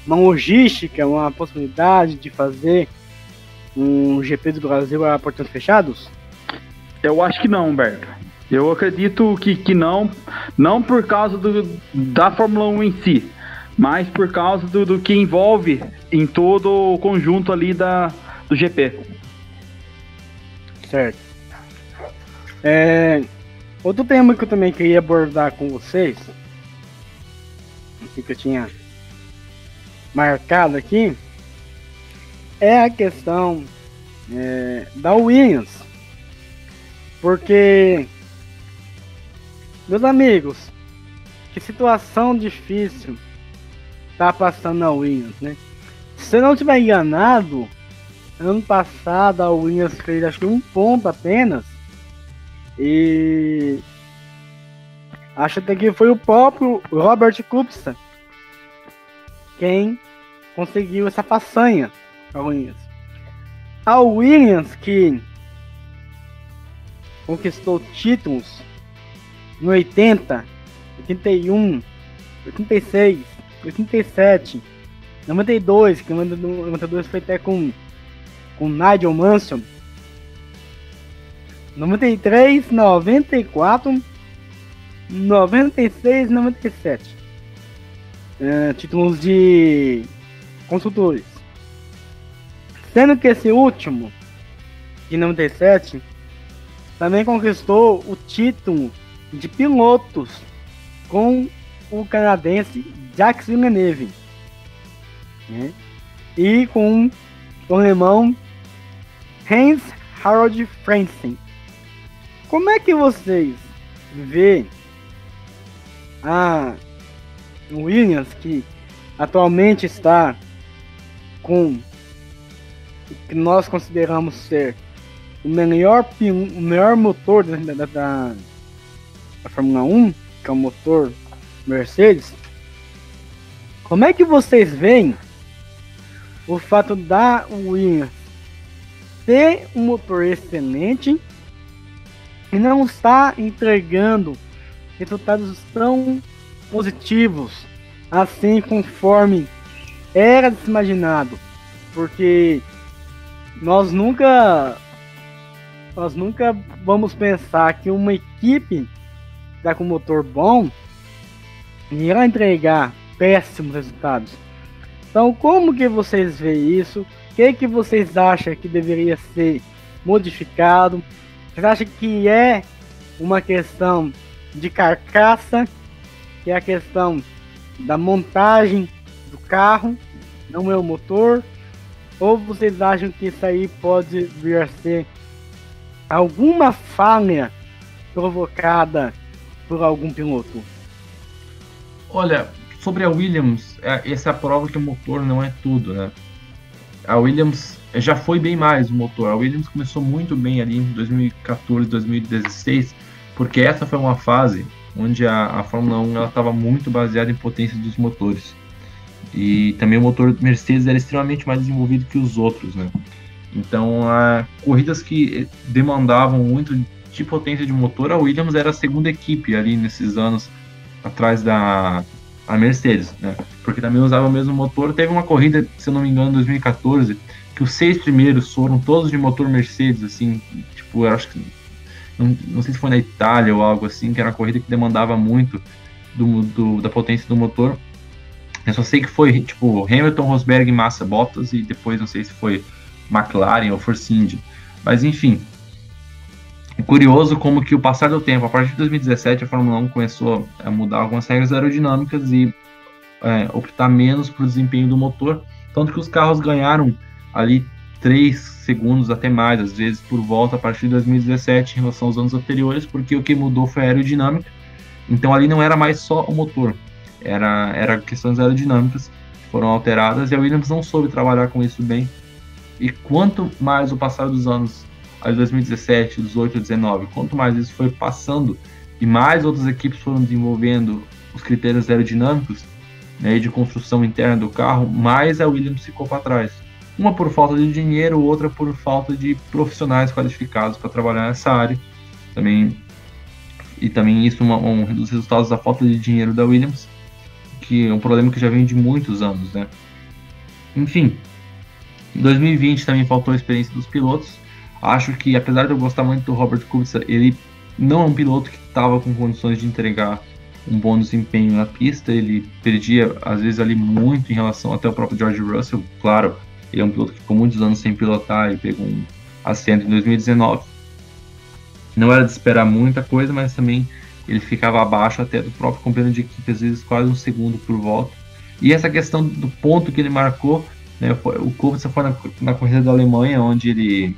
uma logística, uma possibilidade de fazer um GP do Brasil a portões fechados? Eu acho que não, Humberto. Eu acredito que não por causa da Fórmula 1 em si, mas por causa do que envolve em todo o conjunto ali do GP. Certo. Outro tema que eu também queria abordar com vocês, que eu tinha marcado aqui, é a questão da Williams. Porque, meus amigos, que situação difícil tá passando a Williams, né? Se eu não estiver enganado, ano passado a Williams fez acho que 1 ponto apenas. E acho até que foi o próprio Robert Kubica quem conseguiu essa façanha para a Williams. A Williams, que conquistou títulos no 80, 81, 86, 87, 92, que 92 foi até com Nigel Mansell, 93, 94, 96, 97. Títulos de construtores. Sendo que esse último, de 97, também conquistou o título de pilotos com o canadense Jacques Villeneuve, né? E com o alemão Heinz Harald Frentzen. Como é que vocês vê a Williams, que atualmente está com o que nós consideramos ser o melhor motor da Fórmula 1, que é o motor Mercedes? Como é que vocês veem o fato da Williams ter um motor excelente e não está entregando resultados tão positivos assim conforme era imaginado? Porque nós nunca vamos pensar que uma equipe tá com motor bom irá entregar péssimos resultados. Então, como que vocês veem isso? O que vocês acham que deveria ser modificado? Vocês acham que é uma questão de carcaça, que é a questão da montagem do carro, não é o motor? Ou vocês acham que isso aí pode vir a ser alguma falha provocada por algum piloto? Olha, sobre a Williams, essa prova que o motor não é tudo, né? A Williams já foi bem mais o motor. A Williams começou muito bem ali em 2014, 2016, porque essa foi uma fase onde a Fórmula 1 estava muito baseada em potência dos motores. E também o motor Mercedes era extremamente mais desenvolvido que os outros, né? Então, corridas que demandavam muito de potência de motor, a Williams era a segunda equipe ali nesses anos atrás da a Mercedes, né? Porque também usava o mesmo motor. Teve uma corrida, se eu não me engano, em 2014, que os 6 primeiros foram todos de motor Mercedes, assim, tipo, eu acho que não sei se foi na Itália ou algo assim, que era uma corrida que demandava muito da potência do motor. Eu só sei que foi, tipo, Hamilton, Rosberg, Massa, Bottas, e depois não sei se foi McLaren ou Force India. Mas, enfim, é curioso como que o passar do tempo, a partir de 2017, a Fórmula 1 começou a mudar algumas regras aerodinâmicas e optar menos para o desempenho do motor, tanto que os carros ganharam ali 3 segundos até mais, às vezes, por volta a partir de 2017 em relação aos anos anteriores, porque o que mudou foi a aerodinâmica. Então ali não era mais só o motor, era questões aerodinâmicas que foram alteradas, e a Williams não soube trabalhar com isso bem. E quanto mais o passar dos anos, ali 2017, 18, 19, quanto mais isso foi passando e mais outras equipes foram desenvolvendo os critérios aerodinâmicos, né, de construção interna do carro, mais a Williams ficou para trás. Uma por falta de dinheiro, outra por falta de profissionais qualificados para trabalhar nessa área. Também isso um dos resultados da falta de dinheiro da Williams, que é um problema que já vem de muitos anos, né? Enfim, em 2020 também faltou a experiência dos pilotos. Acho que, apesar de eu gostar muito do Robert Kubica, ele não é um piloto que estava com condições de entregar um bom desempenho na pista. Ele perdia, às vezes, ali muito em relação até o próprio George Russell. Claro, ele é um piloto que ficou muitos anos sem pilotar e pegou um assento em 2019. Não era de esperar muita coisa, mas também ele ficava abaixo até do próprio companheiro de equipe, às vezes quase um segundo por volta. E essa questão do ponto que ele marcou, né, o Kubica foi na corrida da Alemanha, onde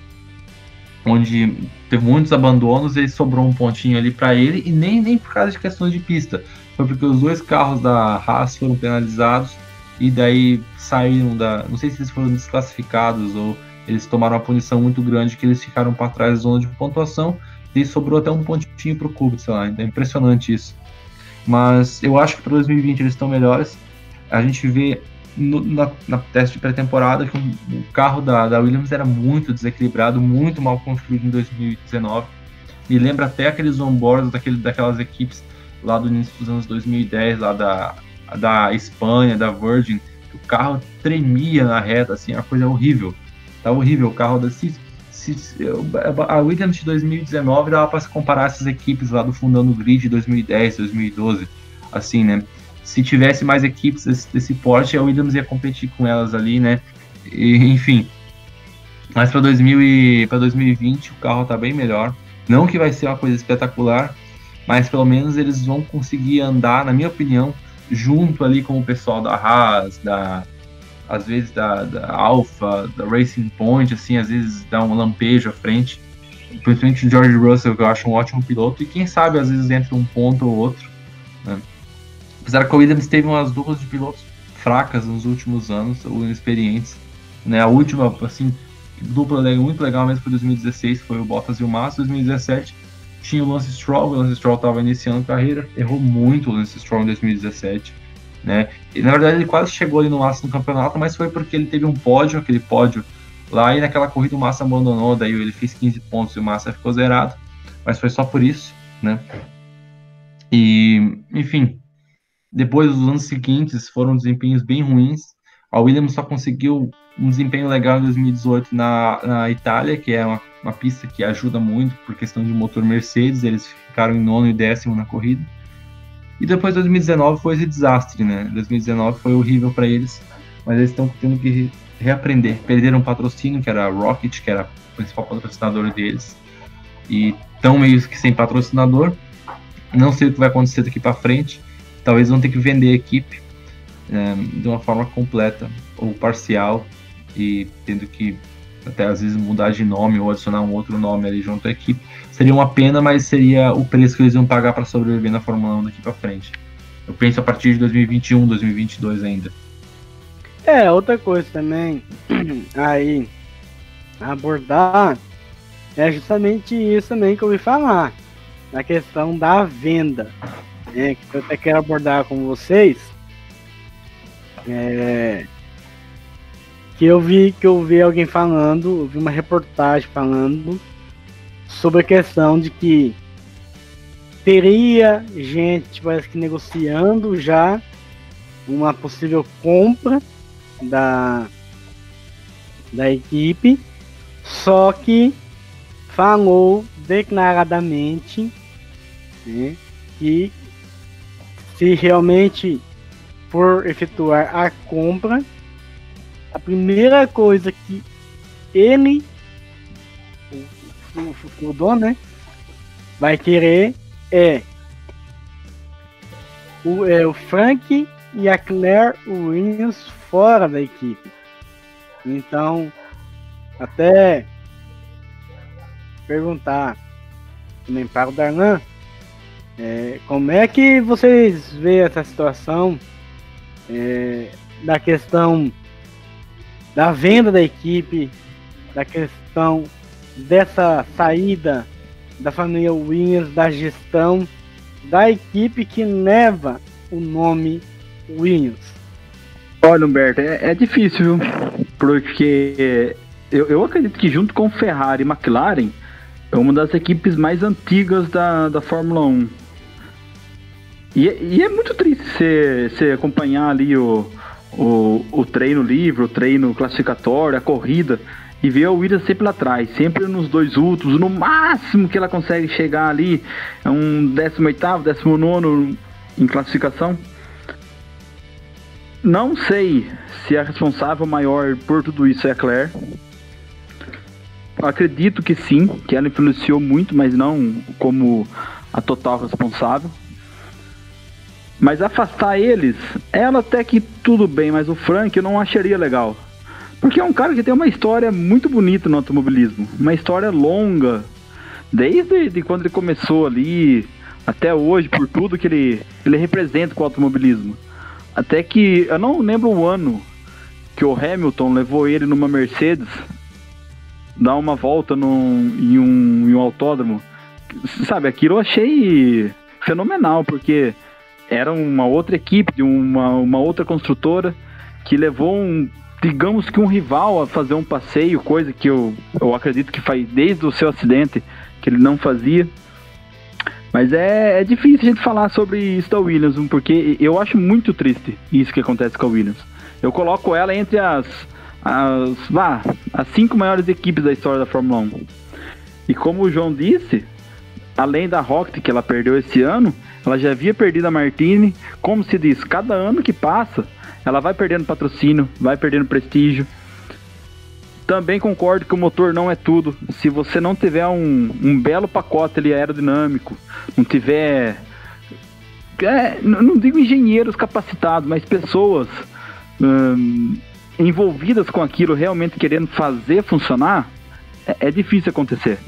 teve muitos abandonos, e sobrou um pontinho ali para ele, e nem por causa de questões de pista, foi porque os 2 carros da Haas foram penalizados, e daí saíram não sei se eles foram desclassificados ou eles tomaram uma punição muito grande que eles ficaram para trás da zona de pontuação, e sobrou até um pontinho para o Kubica, sei lá, então é impressionante isso. Mas eu acho que para 2020 eles estão melhores. A gente vê na teste de pré-temporada que o carro da Williams era muito desequilibrado, muito mal construído em 2019. Me lembra até aqueles onboards daquelas equipes lá do início dos anos 2010, lá da Espanha, da Virgin, que o carro tremia na reta, assim, uma coisa horrível. Tá horrível o carro a Williams de 2019 dava para se comparar essas equipes lá do fundão do grid de 2010, 2012, assim, né? Se tivesse mais equipes desse porte, a Williams ia competir com elas ali, né? E, enfim. Mas para 2020 o carro tá bem melhor. Não que vai ser uma coisa espetacular, mas pelo menos eles vão conseguir andar, na minha opinião, junto ali com o pessoal da Haas, às vezes da Alfa, da Racing Point, assim, às vezes dá um lampejo à frente. Principalmente o George Russell, que eu acho um ótimo piloto, e quem sabe às vezes entra um ponto ou outro, né? Apesar que a Williams teve umas duplas de pilotos fracas nos últimos anos, ou inexperientes, né? A última, assim, dupla muito legal mesmo foi 2016, foi o Bottas e o Massa. 2017 tinha o Lance Stroll estava iniciando a carreira, errou muito o Lance Stroll em 2017, né? E na verdade ele quase chegou ali no Massa no campeonato, mas foi porque ele teve aquele pódio lá, e naquela corrida o Massa abandonou, daí ele fez 15 pontos e o Massa ficou zerado, mas foi só por isso, né? E, enfim, depois dos anos seguintes foram desempenhos bem ruins. A Williams só conseguiu um desempenho legal em 2018 na Itália, que é uma pista que ajuda muito por questão de motor Mercedes. Eles ficaram em 9º e 10º na corrida. E depois 2019 foi esse desastre, né? 2019 foi horrível para eles, mas eles estão tendo que reaprender. Perderam um patrocínio, que era a Rocket, que era o principal patrocinador deles, e estão meio que sem patrocinador. Não sei o que vai acontecer daqui para frente. Talvez vão ter que vender a equipe de uma forma completa ou parcial, e tendo que até às vezes mudar de nome ou adicionar um outro nome ali junto à equipe. Seria uma pena, mas seria o preço que eles iam pagar para sobreviver na Fórmula 1 daqui para frente. Eu penso a partir de 2021, 2022 ainda. Outra coisa também aí abordar é justamente isso também que eu ouvi falar, na questão da venda, né, que eu até quero abordar com vocês, que eu vi alguém falando, eu vi uma reportagem falando sobre a questão de que teria gente, parece que negociando já uma possível compra da equipe, só que falou declaradamente, né, que se realmente for efetuar a compra, a primeira coisa que ele, o dono, né, vai querer é o Frank e a Claire Williams fora da equipe. Então, até perguntar também para o Darlan, como é que vocês veem essa situação da questão da venda da equipe, da questão dessa saída da família Williams, da gestão da equipe que leva o nome Williams? Olha, Humberto, é difícil, viu? Porque eu acredito que junto com Ferrari e McLaren é uma das equipes mais antigas da Fórmula 1. E é muito triste você acompanhar ali o treino livre, o treino classificatório, a corrida, e ver a Williams sempre lá atrás, sempre nos 2 últimos, no máximo que ela consegue chegar ali, é um 18º, 19º em classificação. Não sei se a responsável maior por tudo isso é a Claire. Acredito que sim, que ela influenciou muito, mas não como a total responsável. Mas afastar eles, ela até que tudo bem, mas o Frank eu não acharia legal. Porque é um cara que tem uma história muito bonita no automobilismo. Uma história longa. Desde quando ele começou ali, até hoje, por tudo que ele representa com o automobilismo. Até que, eu não lembro o ano que o Hamilton levou ele numa Mercedes, dar uma volta em um autódromo. Sabe, aquilo eu achei fenomenal, porque era uma outra equipe, de uma outra construtora, que levou digamos que um rival a fazer um passeio, coisa que eu acredito que faz desde o seu acidente, que ele não fazia. Mas é difícil a gente falar sobre isso da Williams, porque eu acho muito triste isso que acontece com a Williams. Eu coloco ela entre as 5 maiores equipes da história da Fórmula 1. E como o João disse, além da Rocket que ela perdeu esse ano, ela já havia perdido a Martini. Como se diz, cada ano que passa, ela vai perdendo patrocínio, vai perdendo prestígio. Também concordo que o motor não é tudo. Se você não tiver um belo pacote ali aerodinâmico, não tiver... não digo engenheiros capacitados, mas pessoas envolvidas com aquilo, realmente querendo fazer funcionar, é difícil acontecer.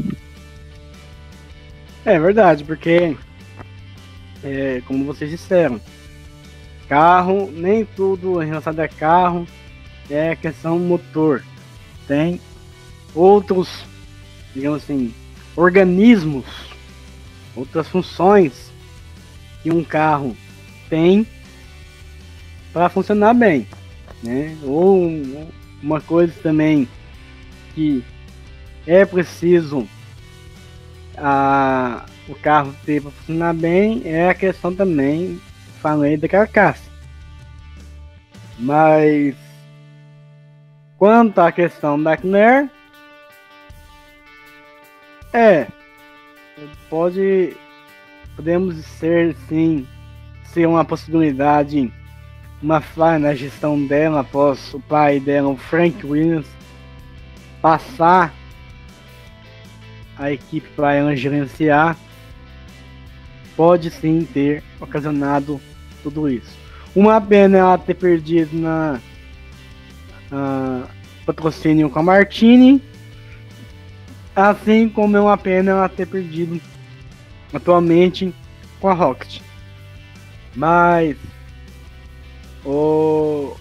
É verdade, porque como vocês disseram, carro, nem tudo relacionado a carro é questão motor. Tem outros, digamos assim, organismos, outras funções que um carro tem para funcionar bem, né? Ou uma coisa também que é preciso o carro ter para funcionar bem é a questão também, falei, da carcaça. Mas quanto à questão da Claire, podemos ser uma possibilidade, uma falha na gestão dela após o pai dela, o Frank Williams, passar a equipe para ela gerenciar, pode sim ter ocasionado tudo isso. Uma pena ela ter perdido na patrocínio com a Martini, assim como é uma pena ela ter perdido atualmente com a Rocket. Mas ô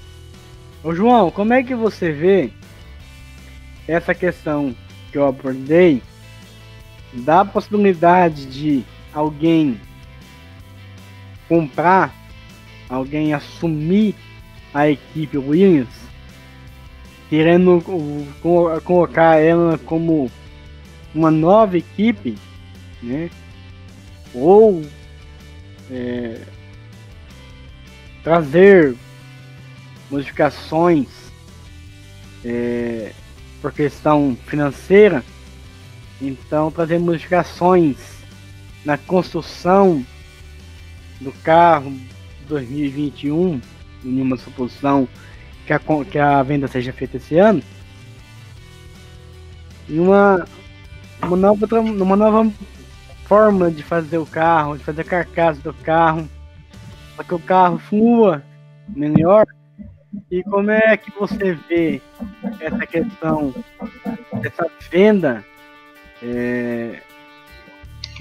João, como é que você vê essa questão que eu abordei da possibilidade de alguém comprar, alguém assumir a equipe Williams, querendo colocar ela como uma nova equipe, né? Ou trazer modificações por questão financeira, então trazer modificações na construção do carro 2021, em uma suposição que a venda seja feita esse ano, e uma nova forma de fazer o carro, de fazer a carcaça do carro, para que o carro flua melhor. E como é que você vê essa questão dessa venda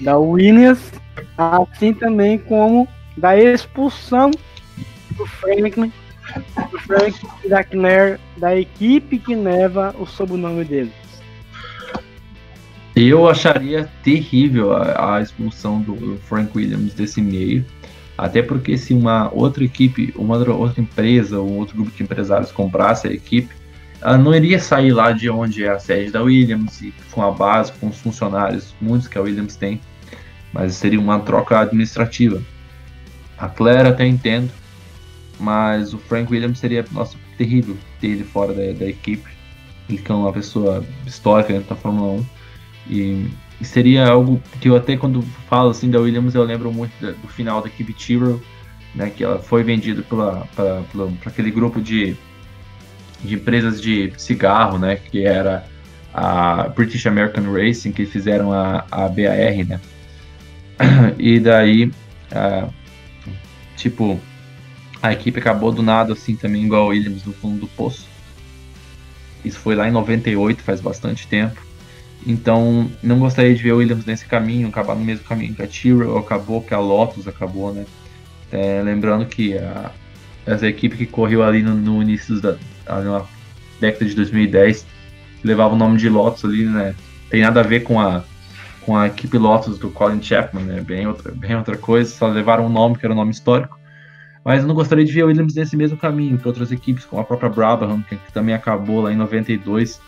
da Williams, assim também como da expulsão do Franklin e da Claire, da equipe que leva o sobrenome deles? Eu acharia terrível a expulsão do Frank Williams desse meio, até porque se uma outra equipe, uma outra empresa ou outro grupo de empresários comprasse a equipe, ela não iria sair lá de onde é a sede da Williams e com a base, com os funcionários, muitos que a Williams tem, mas seria uma troca administrativa. A Claire até entendo, mas o Frank Williams seria, nossa, terrível ter ele fora da equipe. Ele é uma pessoa histórica dentro da Fórmula 1. E seria algo que eu até quando falo assim da Williams eu lembro muito do final da equipe Tyrrell, né, que ela foi vendida para aquele grupo de empresas de cigarro, né, que era a British American Racing, que fizeram a BAR, né, e daí tipo, a equipe acabou do nada assim também, igual a Williams, no fundo do poço. Isso foi lá em 98, faz bastante tempo. Então, não gostaria de ver a Williams nesse caminho, acabar no mesmo caminho que a Tyrrell acabou, que a Lotus acabou, né? Lembrando que essa equipe que correu ali no início na década de 2010, que levava o nome de Lotus ali, né? Tem nada a ver com a equipe Lotus do Colin Chapman, né? Bem outra coisa, só levaram um nome que era um nome histórico. Mas eu não gostaria de ver a Williams nesse mesmo caminho que outras equipes, como a própria Brabham, que também acabou lá em 92.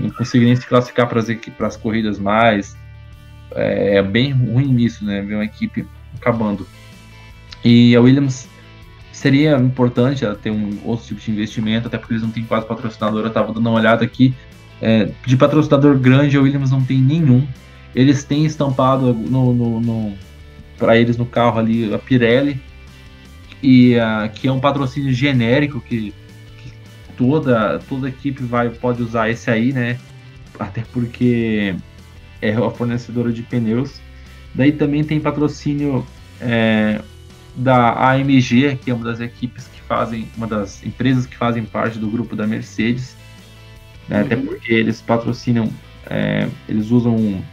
Não consegui nem se classificar para as corridas mais. É bem ruim isso, né? Ver uma equipe acabando. E a Williams seria importante ela ter um outro tipo de investimento, até porque eles não têm quase patrocinador. Eu estava dando uma olhada aqui. De patrocinador grande, a Williams não tem nenhum. Eles têm estampado para eles no carro ali a Pirelli, que é um patrocínio genérico que toda equipe pode usar esse aí, né? Até porque é a fornecedora de pneus. Daí também tem patrocínio da AMG, que é uma das empresas que fazem parte do grupo da Mercedes, né? Até porque eles patrocinam, eles usam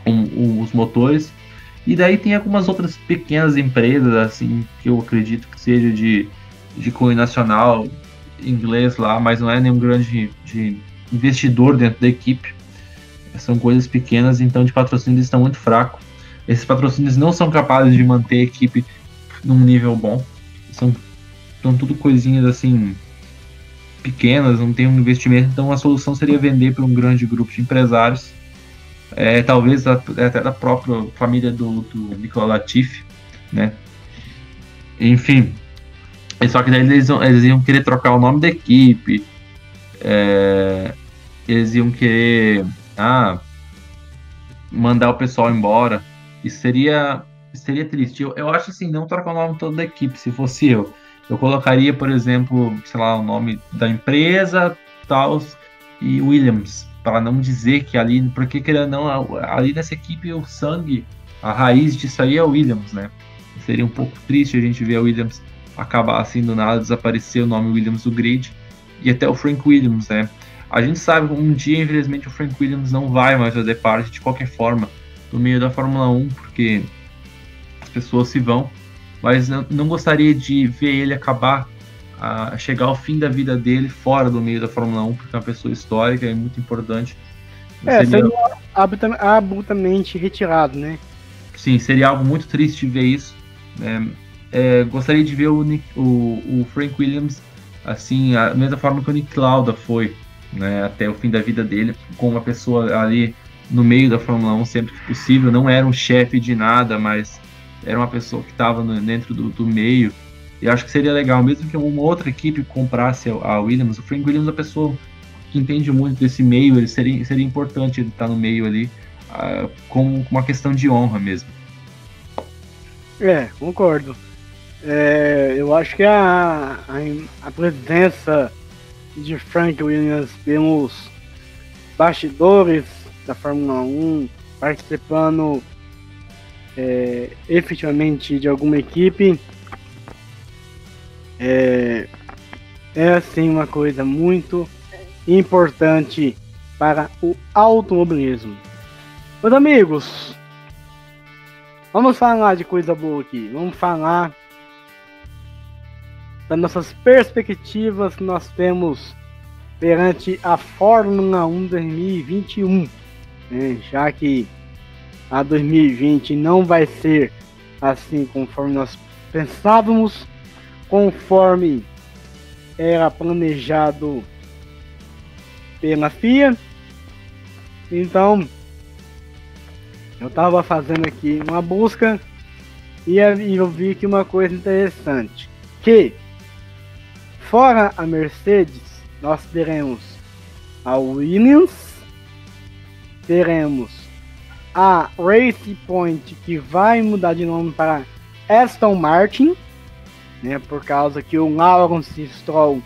os motores. E daí tem algumas outras pequenas empresas, assim, que eu acredito que seja de cunho nacional, inglês lá, mas não é nenhum grande investidor dentro da equipe. São coisas pequenas, então de patrocínio eles estão muito fracos. Esses patrocínios não são capazes de manter a equipe num nível bom. São tudo coisinhas assim pequenas, não tem um investimento, então a solução seria vender para um grande grupo de empresários. Talvez até da própria família do Nicolas Latifi, né? Enfim. Só que daí eles iam querer trocar o nome da equipe, eles iam querer mandar o pessoal embora. Isso seria triste. Eu acho assim, não trocar o nome todo da equipe. Se fosse eu colocaria, por exemplo, sei lá, o nome da empresa, tal, e Williams, para não dizer que ali, porque querendo não, ali nessa equipe o sangue, a raiz disso aí é o Williams, né? Seria um pouco triste a gente ver a Williams acabar assim do nada, desaparecer o nome Williams do grid, e até o Frank Williams, né? A gente sabe que um dia, infelizmente, o Frank Williams não vai mais fazer parte de qualquer forma no meio da Fórmula 1, porque as pessoas se vão, mas eu não gostaria de ver ele acabar, chegar ao fim da vida dele fora do meio da Fórmula 1, porque é uma pessoa histórica e muito importante. Seria abruptamente retirado, né? Sim, seria algo muito triste ver isso, né? Gostaria de ver o Frank Williams assim, a mesma forma que o Nick Lauda foi, né, até o fim da vida dele, com uma pessoa ali no meio da Fórmula 1 sempre que possível. Não era um chefe de nada, mas era uma pessoa que estava dentro do meio. E acho que seria legal, mesmo que uma outra equipe comprasse a Williams, o Frank Williams é uma pessoa que entende muito desse meio, ele seria importante ele estar no meio ali, como uma questão de honra mesmo. Concordo. Eu acho que a presença de Frank Williams pelos bastidores da Fórmula 1, participando efetivamente de alguma equipe, é assim uma coisa muito importante para o automobilismo. Meus amigos, vamos falar de coisa boa aqui. Vamos falar das nossas perspectivas que nós temos perante a Fórmula 1 2021, né? Já que a 2020 não vai ser assim conforme nós pensávamos, conforme era planejado pela FIA. Então, eu estava fazendo aqui uma busca e eu vi aqui uma coisa interessante, que fora a Mercedes, nós teremos a Williams, teremos a Racing Point, que vai mudar de nome para Aston Martin, né, por causa que o Lawrence Stroll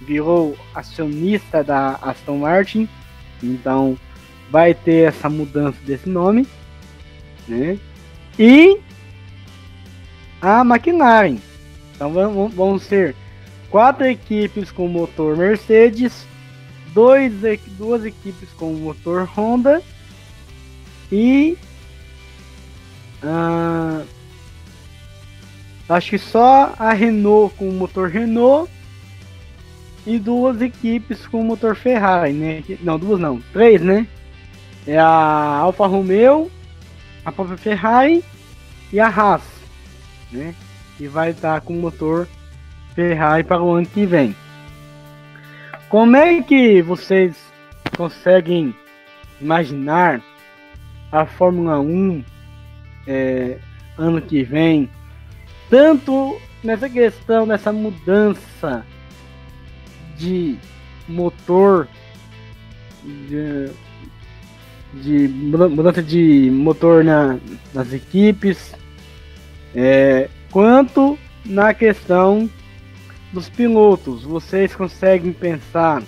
virou acionista da Aston Martin, então vai ter essa mudança desse nome, né? E a McLaren. Então vão ser 4 equipes com motor Mercedes, 2 equipes com motor Honda e acho que só a Renault com motor Renault e 2 equipes com motor Ferrari, né? Não, 2 não, 3, né? É a Alfa Romeo, a própria Ferrari e a Haas, né? Que vai estar com motor Ferrari para o ano que vem. Como é que vocês conseguem imaginar a Fórmula 1 ano que vem, tanto nessa questão dessa mudança de motor, de mudança de motor nas equipes, quanto na questão dos pilotos? Vocês conseguem pensar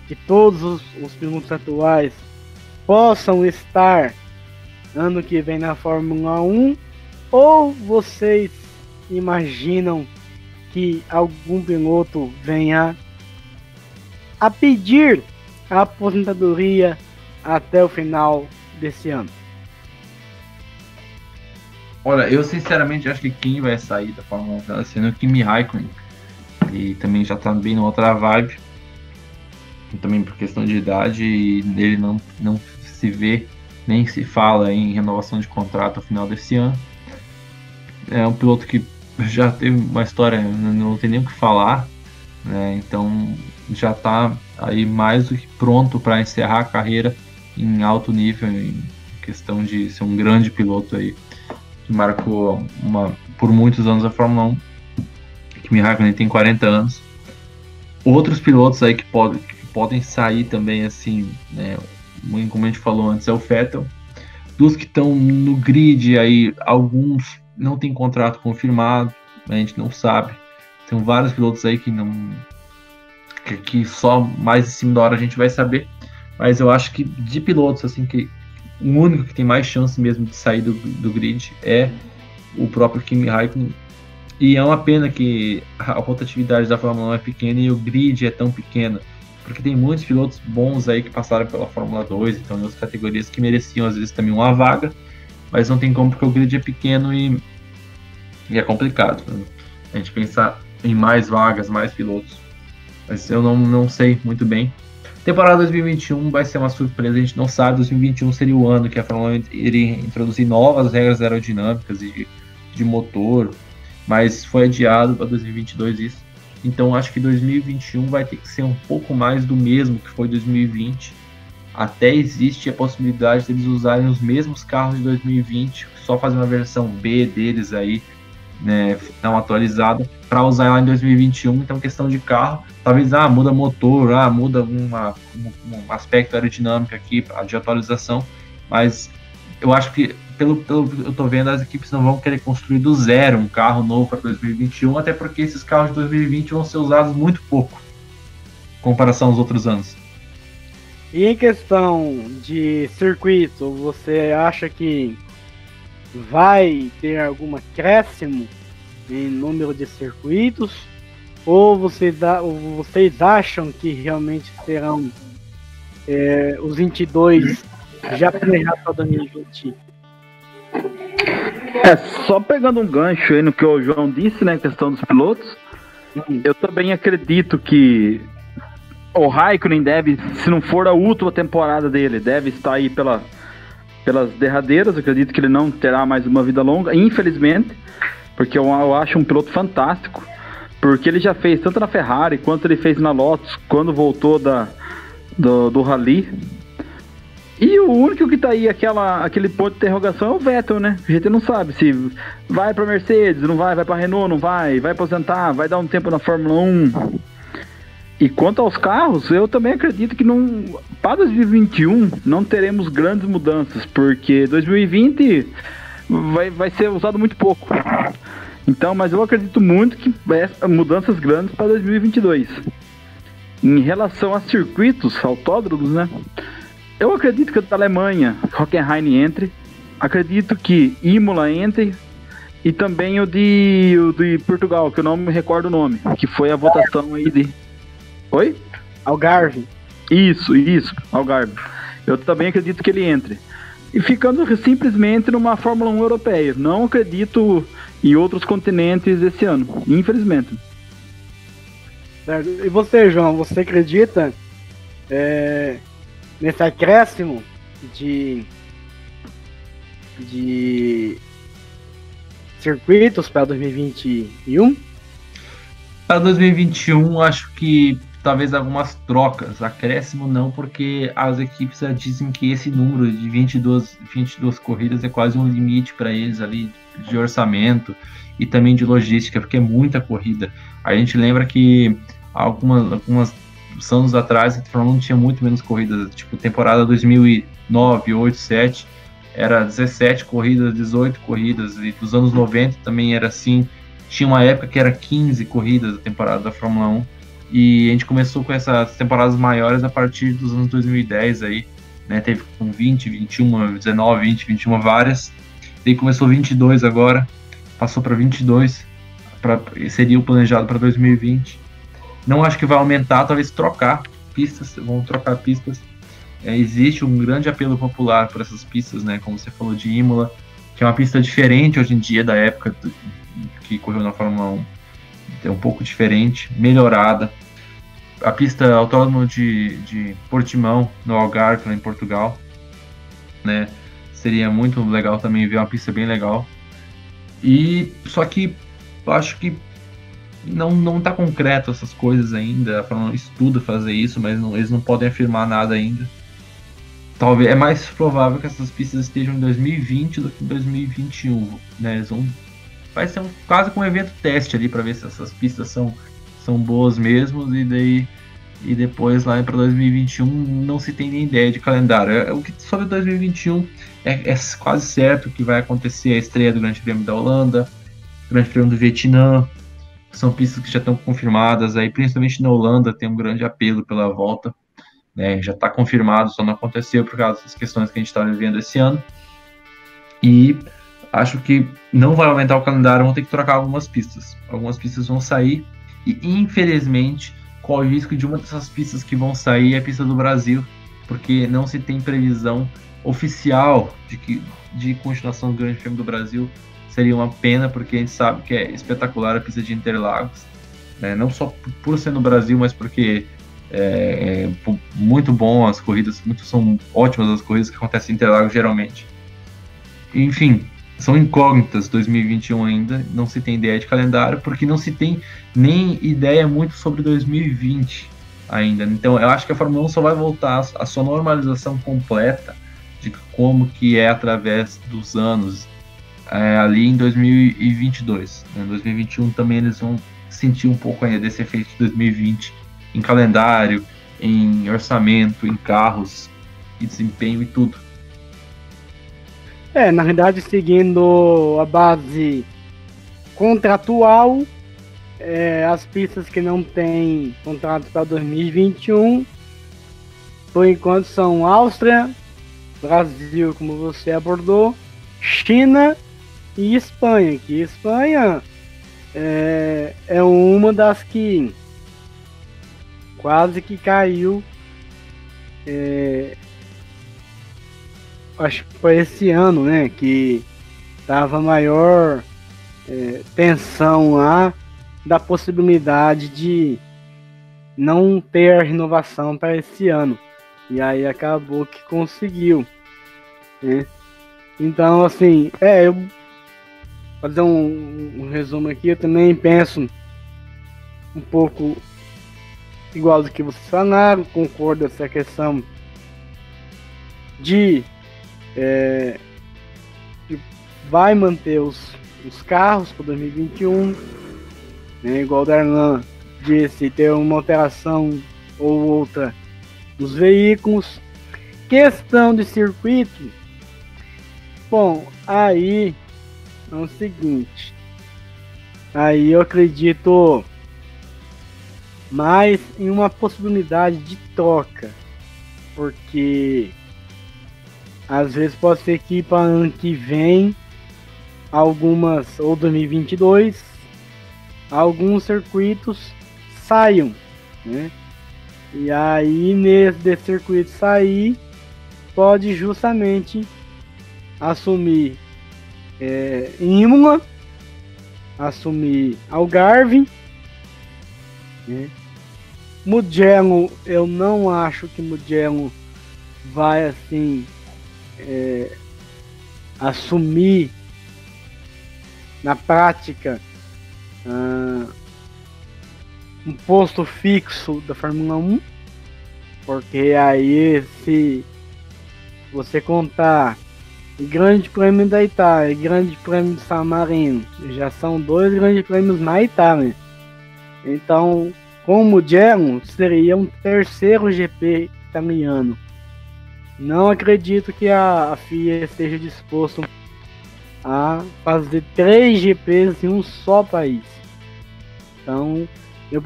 que todos os pilotos atuais possam estar ano que vem na Fórmula 1, ou vocês imaginam que algum piloto venha a pedir a aposentadoria até o final desse ano? Olha, eu sinceramente acho que quem vai sair da Fórmula 1 vai ser o Kimi Raikkonen. E também já tá bem na outra vibe. E também por questão de idade, e ele não se vê, nem se fala em renovação de contrato ao final desse ano. É um piloto que já teve uma história, não tem nem o que falar, né? Então já está aí mais do que pronto para encerrar a carreira em alto nível, em questão de ser um grande piloto aí, que marcou por muitos anos a Fórmula 1. Kimi Raikkonen tem 40 anos. Outros pilotos aí que podem sair também, assim, né, como a gente falou antes, é o Vettel. Dos que estão no grid aí, alguns não tem contrato confirmado, a gente não sabe. Tem vários pilotos aí que só mais em cima da hora a gente vai saber. Mas eu acho que de pilotos, assim, que o único que tem mais chance mesmo de sair do grid é o próprio Kimi Raikkonen. E é uma pena que a rotatividade da Fórmula 1 é pequena e o grid é tão pequeno, porque tem muitos pilotos bons aí que passaram pela Fórmula 2, então em outras categorias, que mereciam às vezes também uma vaga, mas não tem como, porque o grid é pequeno e é complicado, né? A gente pensar em mais vagas, mais pilotos. Mas eu não sei muito bem. Temporada 2021 vai ser uma surpresa, a gente não sabe. 2021 seria o ano que a Fórmula 1 iria introduzir novas regras aerodinâmicas e de motor, mas foi adiado para 2022 isso. Então acho que 2021 vai ter que ser um pouco mais do mesmo que foi 2020. Até existe a possibilidade deles usarem os mesmos carros de 2020, só fazer uma versão B deles aí, né, não atualizada, para usar lá em 2021. Então, questão de carro, talvez muda motor, muda um aspecto aerodinâmico aqui de atualização, mas eu acho que, pelo que eu tô vendo, as equipes não vão querer construir do zero um carro novo para 2021, até porque esses carros de 2020 vão ser usados muito pouco, em comparação aos outros anos. E em questão de circuito, você acha que vai ter algum acréscimo em número de circuitos? Ou vocês acham que realmente serão os 22 já planejados para 2020? Só pegando um gancho aí no que o João disse, né, questão dos pilotos, eu também acredito que o Raikkonen deve, se não for a última temporada dele, deve estar aí pelas derradeiras. Eu acredito que ele não terá mais uma vida longa, infelizmente, porque eu acho um piloto fantástico, porque ele já fez tanto na Ferrari quanto ele fez na Lotus quando voltou do Rally. E o único que tá aí, aquele ponto de interrogação, é o Vettel, né? A gente não sabe se vai pra Mercedes, não vai pra Renault, não vai aposentar, vai dar um tempo na Fórmula 1. E quanto aos carros, eu também acredito que para 2021 não teremos grandes mudanças, porque 2020 vai ser usado muito pouco. Então, mas eu acredito muito que mudanças grandes para 2022. Em relação a circuitos, autódromos, né? Eu acredito que o da Alemanha, Hockenheim, entre. Acredito que Imola entre. E também o de Portugal, que eu não me recordo o nome, que foi a votação aí de... Oi? Algarve. Isso, Algarve. Eu também acredito que ele entre. E ficando simplesmente numa Fórmula 1 europeia. Não acredito em outros continentes esse ano, infelizmente. E você, João, você acredita nesse acréscimo de circuitos para 2021? Para 2021, acho que talvez algumas trocas, acréscimo não, porque as equipes já dizem que esse número de 22 corridas é quase um limite para eles ali de orçamento e também de logística, porque é muita corrida. A gente lembra que algumas anos atrás a Fórmula 1 tinha muito menos corridas, tipo temporada 2009, 8, 7, era 17 corridas, 18 corridas, e dos anos 90 também era assim. Tinha uma época que era 15 corridas a temporada da Fórmula 1, e a gente começou com essas temporadas maiores a partir dos anos 2010 aí, né? Teve com 20, 21, 19, 20, 21 várias, daí começou 22 agora, passou para 22, seria o planejado para 2020. Não acho que vai aumentar, talvez trocar pistas, vão trocar pistas. Existe um grande apelo popular por essas pistas, né? Como você falou de Imola, que é uma pista diferente hoje em dia da época que correu na Fórmula 1. É um pouco diferente, melhorada. A pista autódromo de Portimão, no Algarve, lá em Portugal, né? Seria muito legal também ver uma pista bem legal. E só que eu acho que não está concreto essas coisas ainda. A Fórmula 1 estuda fazer isso, mas eles não podem afirmar nada ainda. Talvez é mais provável que essas pistas estejam em 2020 do que em 2021, né? Vai ser quase como um evento teste ali para ver se essas pistas são boas mesmo, e depois lá para 2021 não se tem nem ideia de calendário. O que sobre 2021 é quase certo que vai acontecer a estreia do Grande Prêmio da Holanda, Grande Prêmio do Vietnã. São pistas que já estão confirmadas aí, principalmente na Holanda tem um grande apelo pela volta, né? Já está confirmado, só não aconteceu por causa das questões que a gente está vivendo esse ano. E acho que não vai aumentar o calendário, vão ter que trocar algumas pistas. Algumas pistas vão sair e, infelizmente, corre o risco de uma dessas pistas que vão sair é a pista do Brasil, porque não se tem previsão oficial de continuação do Grande Prêmio do Brasil. Seria uma pena, porque a gente sabe que é espetacular a pista de Interlagos, né? Não só por ser no Brasil, mas porque é muito bom as corridas, são ótimas as corridas que acontecem em Interlagos geralmente. Enfim, são incógnitas 2021 ainda, não se tem ideia de calendário, porque não se tem nem ideia muito sobre 2020 ainda. Então eu acho que a Fórmula 1 só vai voltar à sua normalização completa de como que é através dos anos ali em 2022. Em 2021 também eles vão sentir um pouco ainda desse efeito de 2020 em calendário, em orçamento, em carros, e desempenho e tudo. Na realidade, seguindo a base contratual, as pistas que não têm contrato para 2021, por enquanto, são Áustria, Brasil, como você abordou, China e Espanha, que Espanha é uma das que quase que caiu, acho que foi esse ano, né, que tava maior tensão lá da possibilidade de não ter a renovação para esse ano, e aí acabou que conseguiu, né? Então, assim, eu fazer um resumo aqui, eu também penso um pouco igual do que vocês falaram, concordo essa questão de que vai manter os carros para 2021, né, igual o Darlan disse, ter uma alteração ou outra nos veículos. Questão de circuito, bom, aí é o seguinte, aí eu acredito mais em uma possibilidade de troca, porque às vezes pode ser que para ano que vem, algumas, ou 2022, alguns circuitos saiam, né? E aí, nesse circuito sair, pode justamente assumir Imola, assumir Algarve, né? Mugello, eu não acho que Mugello vai assim assumir na prática um posto fixo da Fórmula 1, porque aí, se você contar o Grande Prêmio da Itália e Grande Prêmio de San Marino, já são 2 grandes prêmios na Itália. Então, com o Mugello, seria um terceiro GP italiano. Não acredito que a FIA esteja disposto a fazer 3 GPs em um só país. Então, eu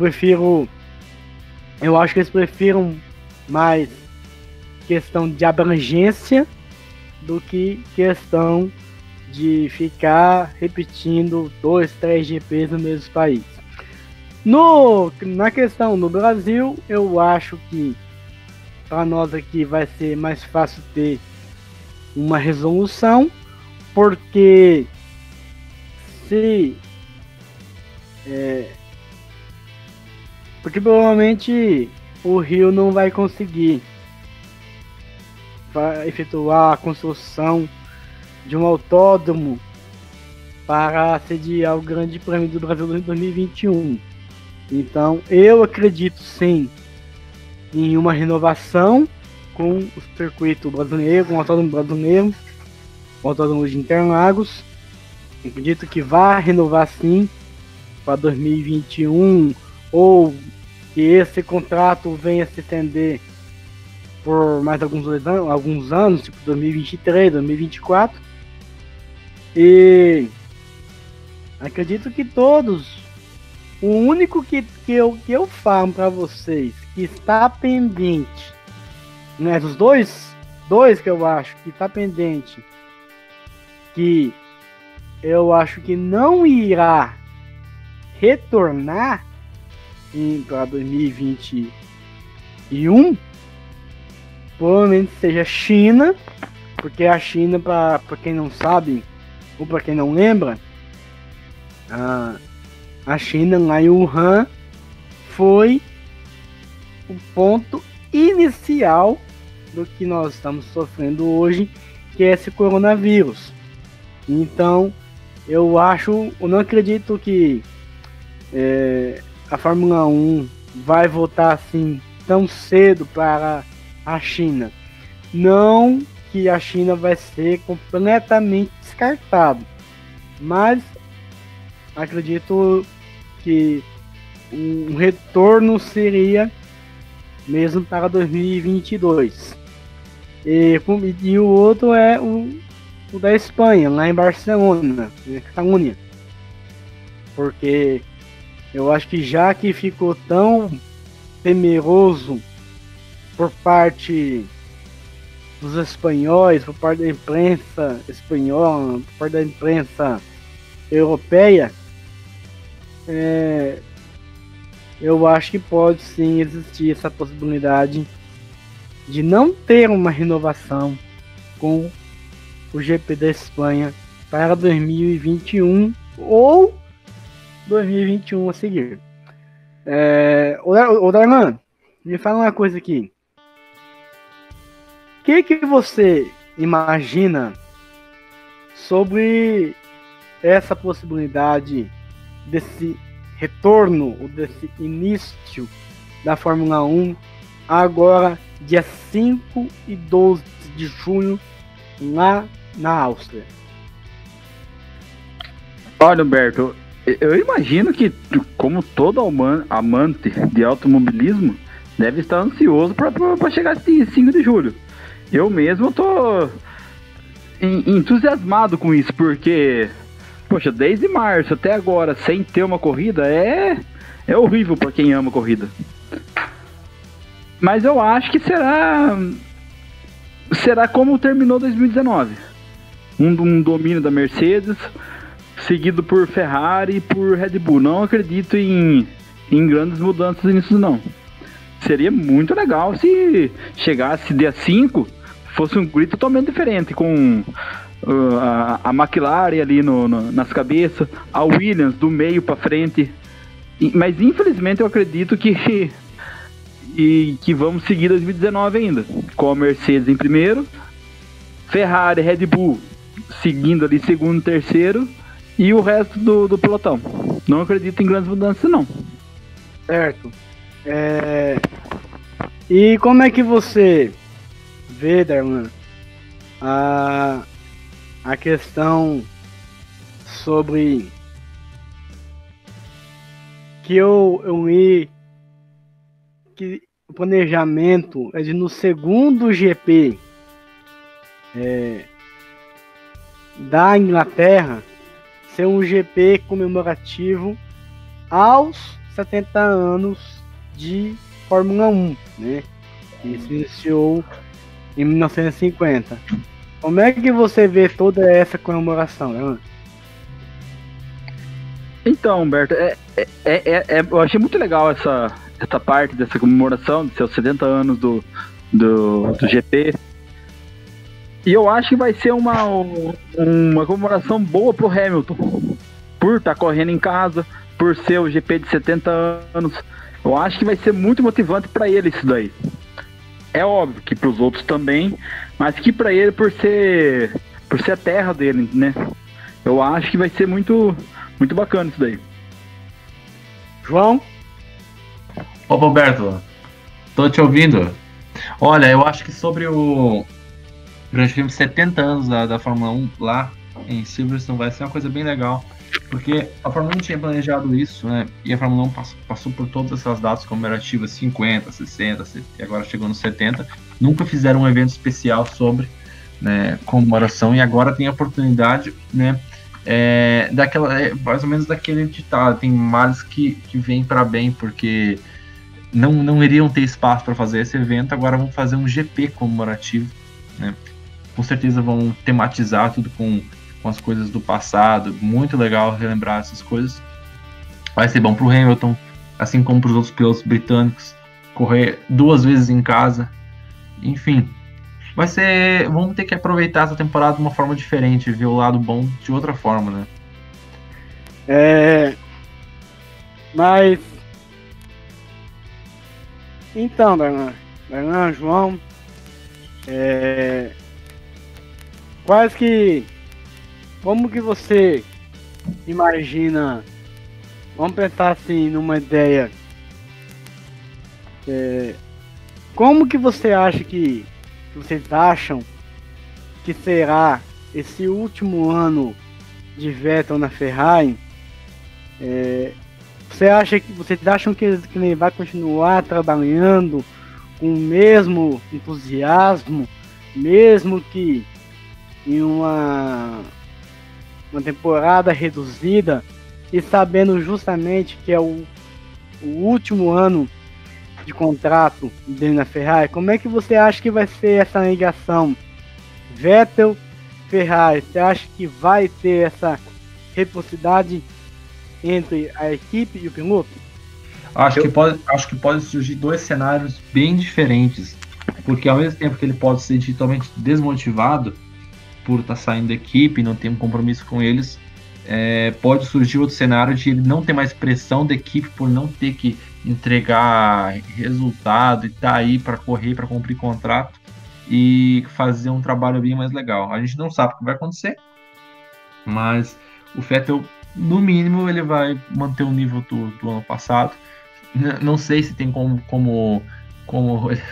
acho que eles prefiram mais questão de abrangência do que questão de ficar repetindo 2, 3 GPs no mesmo país. Na questão do Brasil, eu acho que para nós aqui vai ser mais fácil ter uma resolução, porque porque provavelmente o Rio não vai conseguir efetuar a construção de um autódromo para sediar o Grande Prêmio do Brasil em 2021. Então, eu acredito sim em uma renovação com o circuito brasileiro, com o autódromo brasileiro, o autódromo de Interlagos. Acredito que vai renovar sim para 2021, ou que esse contrato venha se estender por mais alguns anos, tipo 2023, 2024. E acredito que todos, o único que eu falo para vocês que está pendente, né, dos dois que eu acho que está pendente, que eu acho que não irá retornar para 2021, provavelmente seja China, porque a China, para quem não sabe ou para quem não lembra, a China lá em Wuhan foi o ponto inicial do que nós estamos sofrendo hoje, que é esse coronavírus. Então, eu não acredito que a Fórmula 1 vai voltar assim tão cedo para a China. Não que a China vai ser completamente descartado, mas acredito que um retorno seria mesmo para 2022. E o outro é o da Espanha, lá em Barcelona, na Catalunha. Porque eu acho que já que ficou tão temeroso por parte dos espanhóis, por parte da imprensa espanhola, por parte da imprensa europeia, eu acho que pode sim existir essa possibilidade de não ter uma renovação com o GP da Espanha para 2021 ou 2021 a seguir. Ô Darman, me fala uma coisa aqui. O que você imagina sobre essa possibilidade desse retorno, ou desse início da Fórmula 1 agora, dia 5 e 12 de junho, lá na Áustria? Olha, Humberto, eu imagino que, como todo amante de automobilismo, deve estar ansioso para chegar esse 5 de julho. Eu mesmo tô entusiasmado com isso, porque, poxa, desde março até agora, sem ter uma corrida, é horrível para quem ama corrida. Mas eu acho que será como terminou 2019. Um domínio da Mercedes, seguido por Ferrari e por Red Bull. Não acredito em grandes mudanças nisso, não. Seria muito legal se chegasse dia 5, fosse um grid totalmente diferente, com a McLaren ali nas cabeças, a Williams do meio para frente. Mas infelizmente eu acredito que vamos seguir 2019 ainda, com a Mercedes em primeiro, Ferrari, Red Bull seguindo ali segundo, terceiro, e o resto do pelotão. Não acredito em grandes mudanças, não. Certo. E como é que você vê, Darman, a questão sobre que eu li que o planejamento é de, no segundo GP da Inglaterra, ser um GP comemorativo aos 70 anos de Fórmula 1, né? Que se iniciou em 1950. Como é que você vê toda essa comemoração, né? Então, Humberto, eu achei muito legal essa parte dessa comemoração de seus 70 anos do GP. E eu acho que vai ser uma comemoração boa pro Hamilton, por estar correndo em casa, por ser o GP de 70 anos. Eu acho que vai ser muito motivante para ele isso daí. É óbvio que para os outros também, mas que para ele, por ser a terra dele, né? Eu acho que vai ser muito, muito bacana isso daí. João? Ô, Roberto, tô te ouvindo. Olha, eu acho que sobre o Grande Prêmio 70 anos da Fórmula 1 lá em Silverstone vai ser uma coisa bem legal, porque a Fórmula 1 tinha planejado isso, né? E a Fórmula 1 passou por todas essas datas comemorativas, 50, 60, e agora chegou nos 70. Nunca fizeram um evento especial sobre, né, comemoração, e agora tem a oportunidade, né? Mais ou menos daquele ditado, tem males que vêm para bem, porque não iriam ter espaço para fazer esse evento, agora vão fazer um GP comemorativo, né? Com certeza vão tematizar tudo com as coisas do passado, muito legal relembrar essas coisas. Vai ser bom pro Hamilton, assim como para os outros pilotos britânicos, correr 2 vezes em casa, enfim. Vamos ter que aproveitar essa temporada de uma forma diferente, ver o lado bom de outra forma, né? Mas então, Darlan, João, quais que como que você imagina, vamos pensar assim numa ideia, como que você acha vocês acham que será esse último ano de Vettel na Ferrari? Vocês acham que ele vai continuar trabalhando com o mesmo entusiasmo, mesmo que em uma temporada reduzida, e sabendo justamente que é o último ano de contrato dele na Ferrari? Como é que você acha que vai ser essa ligação Vettel-Ferrari? Você acha que vai ter essa reciprocidade entre a equipe e o piloto? Acho que pode surgir dois cenários bem diferentes, porque ao mesmo tempo que ele pode ser totalmente desmotivado por estar saindo da equipe e não ter um compromisso com eles, pode surgir outro cenário de ele não ter mais pressão da equipe por não ter que entregar resultado e estar aí para correr, para cumprir contrato e fazer um trabalho bem mais legal. A gente não sabe o que vai acontecer, mas o Vettel, no mínimo, ele vai manter o nível do ano passado. Não sei se tem como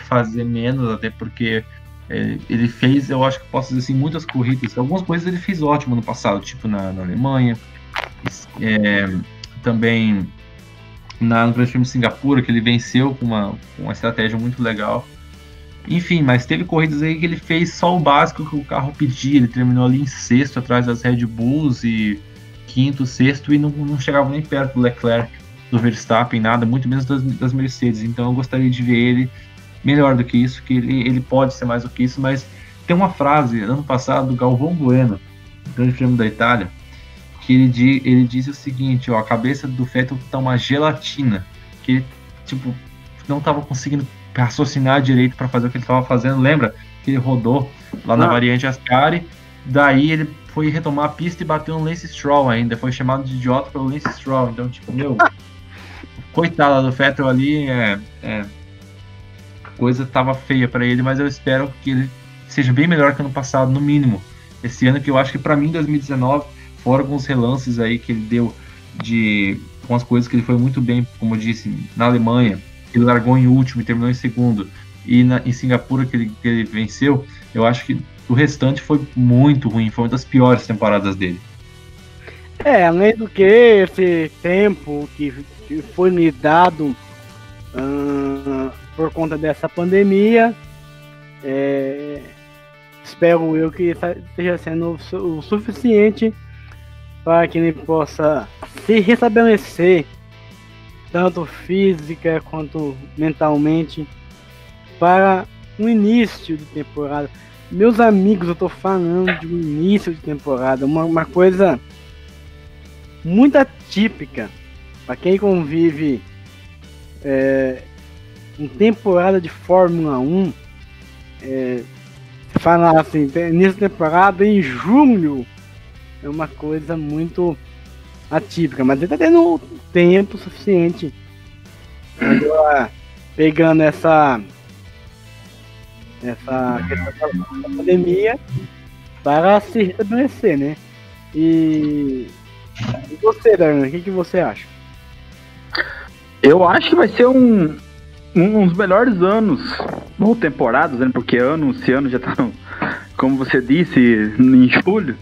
fazer menos, até porque ele fez, eu acho que posso dizer assim, muitas corridas. Algumas coisas ele fez ótimo no passado, tipo na Alemanha, também no Grande Prêmio de Singapura, que ele venceu com uma estratégia muito legal. Enfim, mas teve corridas aí que ele fez só o básico que o carro pedia. Ele terminou ali em sexto, atrás das Red Bulls, e quinto, sexto, e não chegava nem perto do Leclerc, do Verstappen, nada, muito menos das Mercedes. Então eu gostaria de ver ele melhor do que isso, que ele pode ser mais do que isso. Mas tem uma frase, ano passado, do Galvão Bueno, no Grande Prêmio da Itália, que ele disse o seguinte: a cabeça do Vettel tá uma gelatina, que ele, tipo, não tava conseguindo raciocinar direito para fazer o que ele estava fazendo. Lembra que ele rodou lá na variante Ascari, daí ele foi retomar a pista e bateu no Lance Stroll ainda, foi chamado de idiota pelo Lance Stroll. Então, tipo, coitada do Vettel ali, a coisa tava feia para ele, mas eu espero que ele seja bem melhor que ano passado, no mínimo. Esse ano, que eu acho que para mim 2019, fora alguns relances aí que ele deu com as coisas que ele foi muito bem, como eu disse, na Alemanha, ele largou em último e terminou em segundo, e em Singapura que ele venceu, eu acho que o restante foi muito ruim, foi uma das piores temporadas dele. Além do que esse tempo que foi lhe dado por conta dessa pandemia, espero eu que esteja sendo o suficiente para que ele possa se restabelecer, tanto física quanto mentalmente, para o início de temporada. Meus amigos, eu tô falando de um início de temporada, uma coisa muito atípica para quem convive em temporada de Fórmula 1. Falar assim, início de temporada em julho é uma coisa muito atípica, mas ele tá tendo tempo suficiente agora, pegando essa questão da pandemia para se restabelecer, né? E você, Darlan, o que você acha? Eu acho que vai ser um dos melhores anos, ou temporadas, né? Porque esse ano já tá, como você disse, em julho.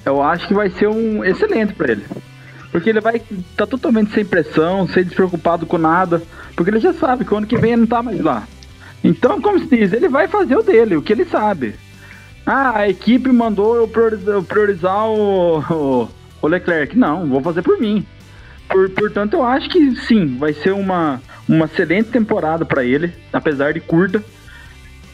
Eu acho que vai ser um excelente para ele. Porque ele vai estar totalmente sem pressão, sem despreocupado com nada. Porque ele já sabe que o ano que vem ele não tá mais lá. Então, como se diz, ele vai fazer o dele, o que ele sabe. A equipe mandou eu priorizar o Leclerc. Não, vou fazer por mim. Portanto, eu acho que sim, vai ser uma excelente temporada para ele, apesar de curta.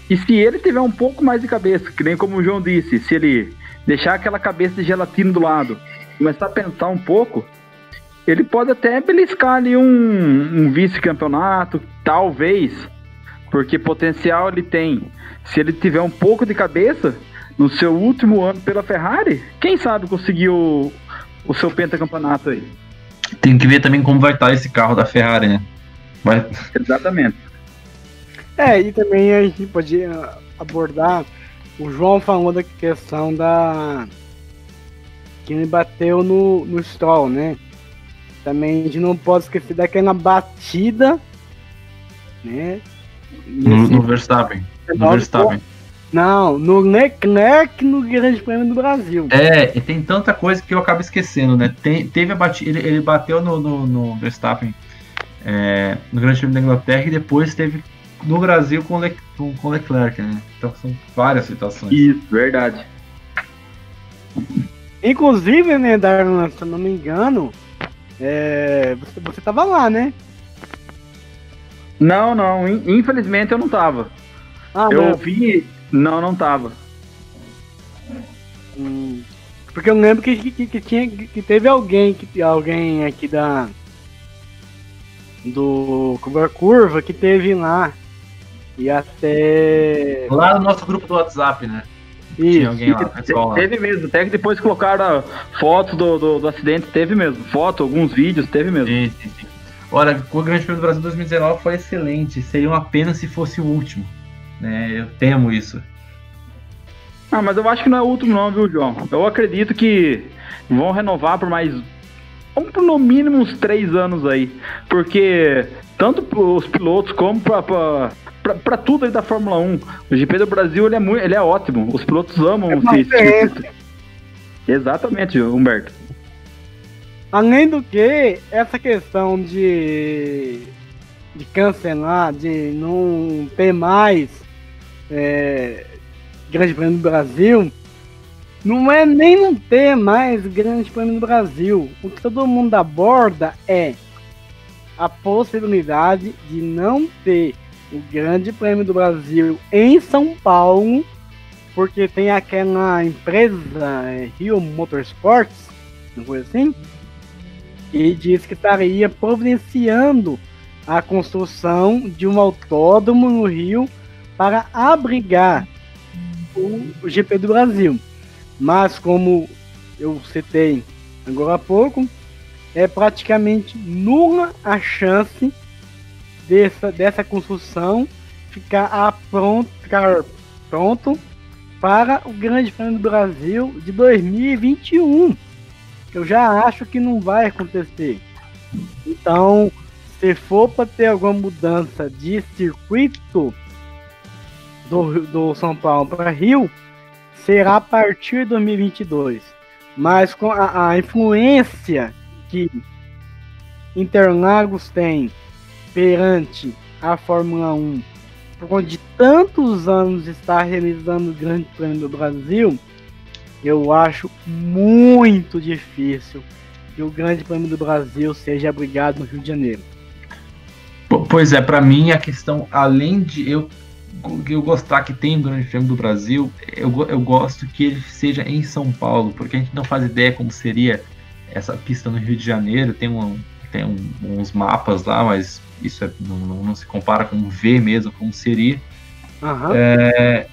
E se ele tiver um pouco mais de cabeça, que nem como o João disse, se ele deixar aquela cabeça de gelatina do lado, começar a pensar um pouco, ele pode até beliscar ali um vice-campeonato, talvez, porque potencial ele tem. Se ele tiver um pouco de cabeça, no seu último ano pela Ferrari, quem sabe conseguir o seu pentacampeonato aí. Tem que ver também como vai estar esse carro da Ferrari, né? Exatamente. E também a gente podia abordar, o João falou da questão que ele bateu no Stroll, né? Também a gente não pode esquecer daquela batida, né? No Verstappen. No Verstappen. Não, no Leclerc no Grande Prêmio do Brasil. E tem tanta coisa que eu acabo esquecendo, né? Teve a batida, ele bateu no Verstappen no Grande Prêmio da Inglaterra e depois teve no Brasil com o Leclerc, né? Então são várias situações. Isso, verdade. Inclusive, né, Darlan, se eu não me engano, você tava lá, né? Não, infelizmente eu não tava. Eu vi. Não tava. Porque eu lembro que teve alguém aqui do Curva que teve lá. E até. Lá no nosso grupo do WhatsApp, né? Isso. Tinha alguém lá, pessoal lá. Teve mesmo, até que depois colocaram fotos do acidente, teve mesmo. Foto, alguns vídeos, teve mesmo. Sim. Olha, o Grande Prêmio do Brasil 2019 foi excelente. Seria uma pena se fosse o último. Né? Eu temo isso. Mas eu acho que não é o último não, viu, João? Eu acredito que vão renovar por mais, no mínimo uns 3 anos aí. Porque tanto os pilotos como pra tudo aí da Fórmula 1, o GP do Brasil ele é ótimo. Os pilotos amam esse. Exatamente, Humberto. Além do que, essa questão de cancelar, de não ter mais Grande Prêmio do Brasil, não é nem não ter mais Grande Prêmio do Brasil. O que todo mundo aborda é a possibilidade de não ter o Grande Prêmio do Brasil em São Paulo, porque tem aquela empresa Rio Motorsports, uma coisa assim, que diz que estaria providenciando a construção de um autódromo no Rio para abrigar o GP do Brasil. Mas como eu citei agora há pouco, é praticamente nula a chance dessa construção ficar pronto para o Grande Prêmio do Brasil de 2021. Eu já acho que não vai acontecer. Então, se for para ter alguma mudança de circuito do São Paulo para Rio, será a partir de 2022. Mas com a influência que Interlagos tem perante a Fórmula 1, por conta de tantos anos estar realizando o Grande Prêmio do Brasil, eu acho muito difícil que o Grande Prêmio do Brasil seja abrigado no Rio de Janeiro. Pois é, para mim a questão, além de eu gostar que tem o Grande Prêmio do Brasil, eu gosto que ele seja em São Paulo, porque a gente não faz ideia como seria essa pista no Rio de Janeiro. Tem uns mapas lá, mas isso não se compara com ver mesmo como seria. Uhum.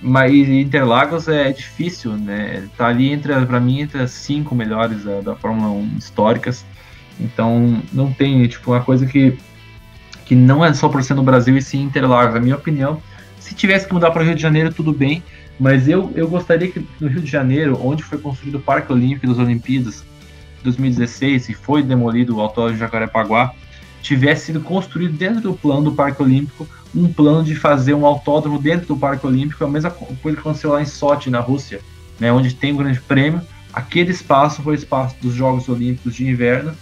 Mas Interlagos é difícil, né? Tá ali para mim entre as 5 melhores da Fórmula 1 históricas. Então não tem uma coisa que não é só por ser no Brasil e sim Interlagos. Na minha opinião, se tivesse que mudar para o Rio de Janeiro, tudo bem, mas eu gostaria que no Rio de Janeiro, onde foi construído o Parque Olímpico das Olimpíadas 2016 e foi demolido o Autódromo de Jacarepaguá, tivesse sido construído dentro do plano do Parque Olímpico um plano de fazer um autódromo dentro do Parque Olímpico, a mesma coisa que aconteceu lá em Sochi, na Rússia, né, onde tem um grande prêmio. Aquele espaço foi o espaço dos Jogos Olímpicos de Inverno,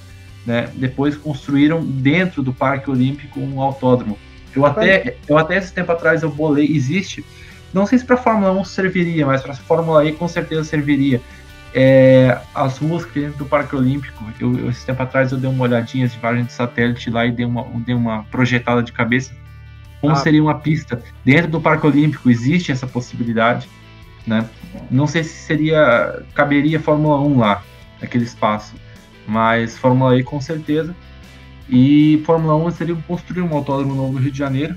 né? Depois construíram dentro do Parque Olímpico um autódromo. Eu até esse tempo atrás eu bolei, existe, não sei se para a Fórmula 1 serviria, mas para a Fórmula E com certeza serviria. As ruas que dentro do Parque Olímpico, esse tempo atrás eu dei uma olhadinha de imagem de satélite lá e dei uma projetada de cabeça. Como seria uma pista dentro do Parque Olímpico? Existe essa possibilidade, né? Não sei se caberia Fórmula 1 lá, naquele espaço, mas Fórmula E com certeza. E Fórmula 1 seria construir um autódromo novo no Rio de Janeiro.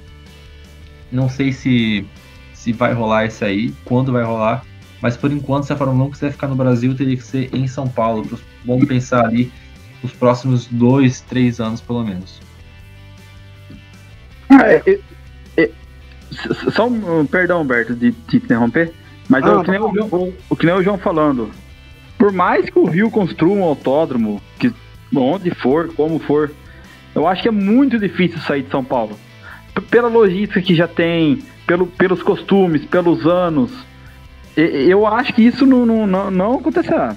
Não sei se vai rolar isso aí, quando vai rolar, mas por enquanto, se a Fórmula 1 quiser ficar no Brasil, teria que ser em São Paulo. Vamos pensar ali os próximos 2, 3 anos, pelo menos. Só perdão, Humberto, de te interromper, mas o que nem o João falando, por mais que o Rio construa um autódromo, que onde for, como for, eu acho que é muito difícil sair de São Paulo. Pela logística que já tem, pelos costumes, pelos anos, eu acho que isso não acontecerá.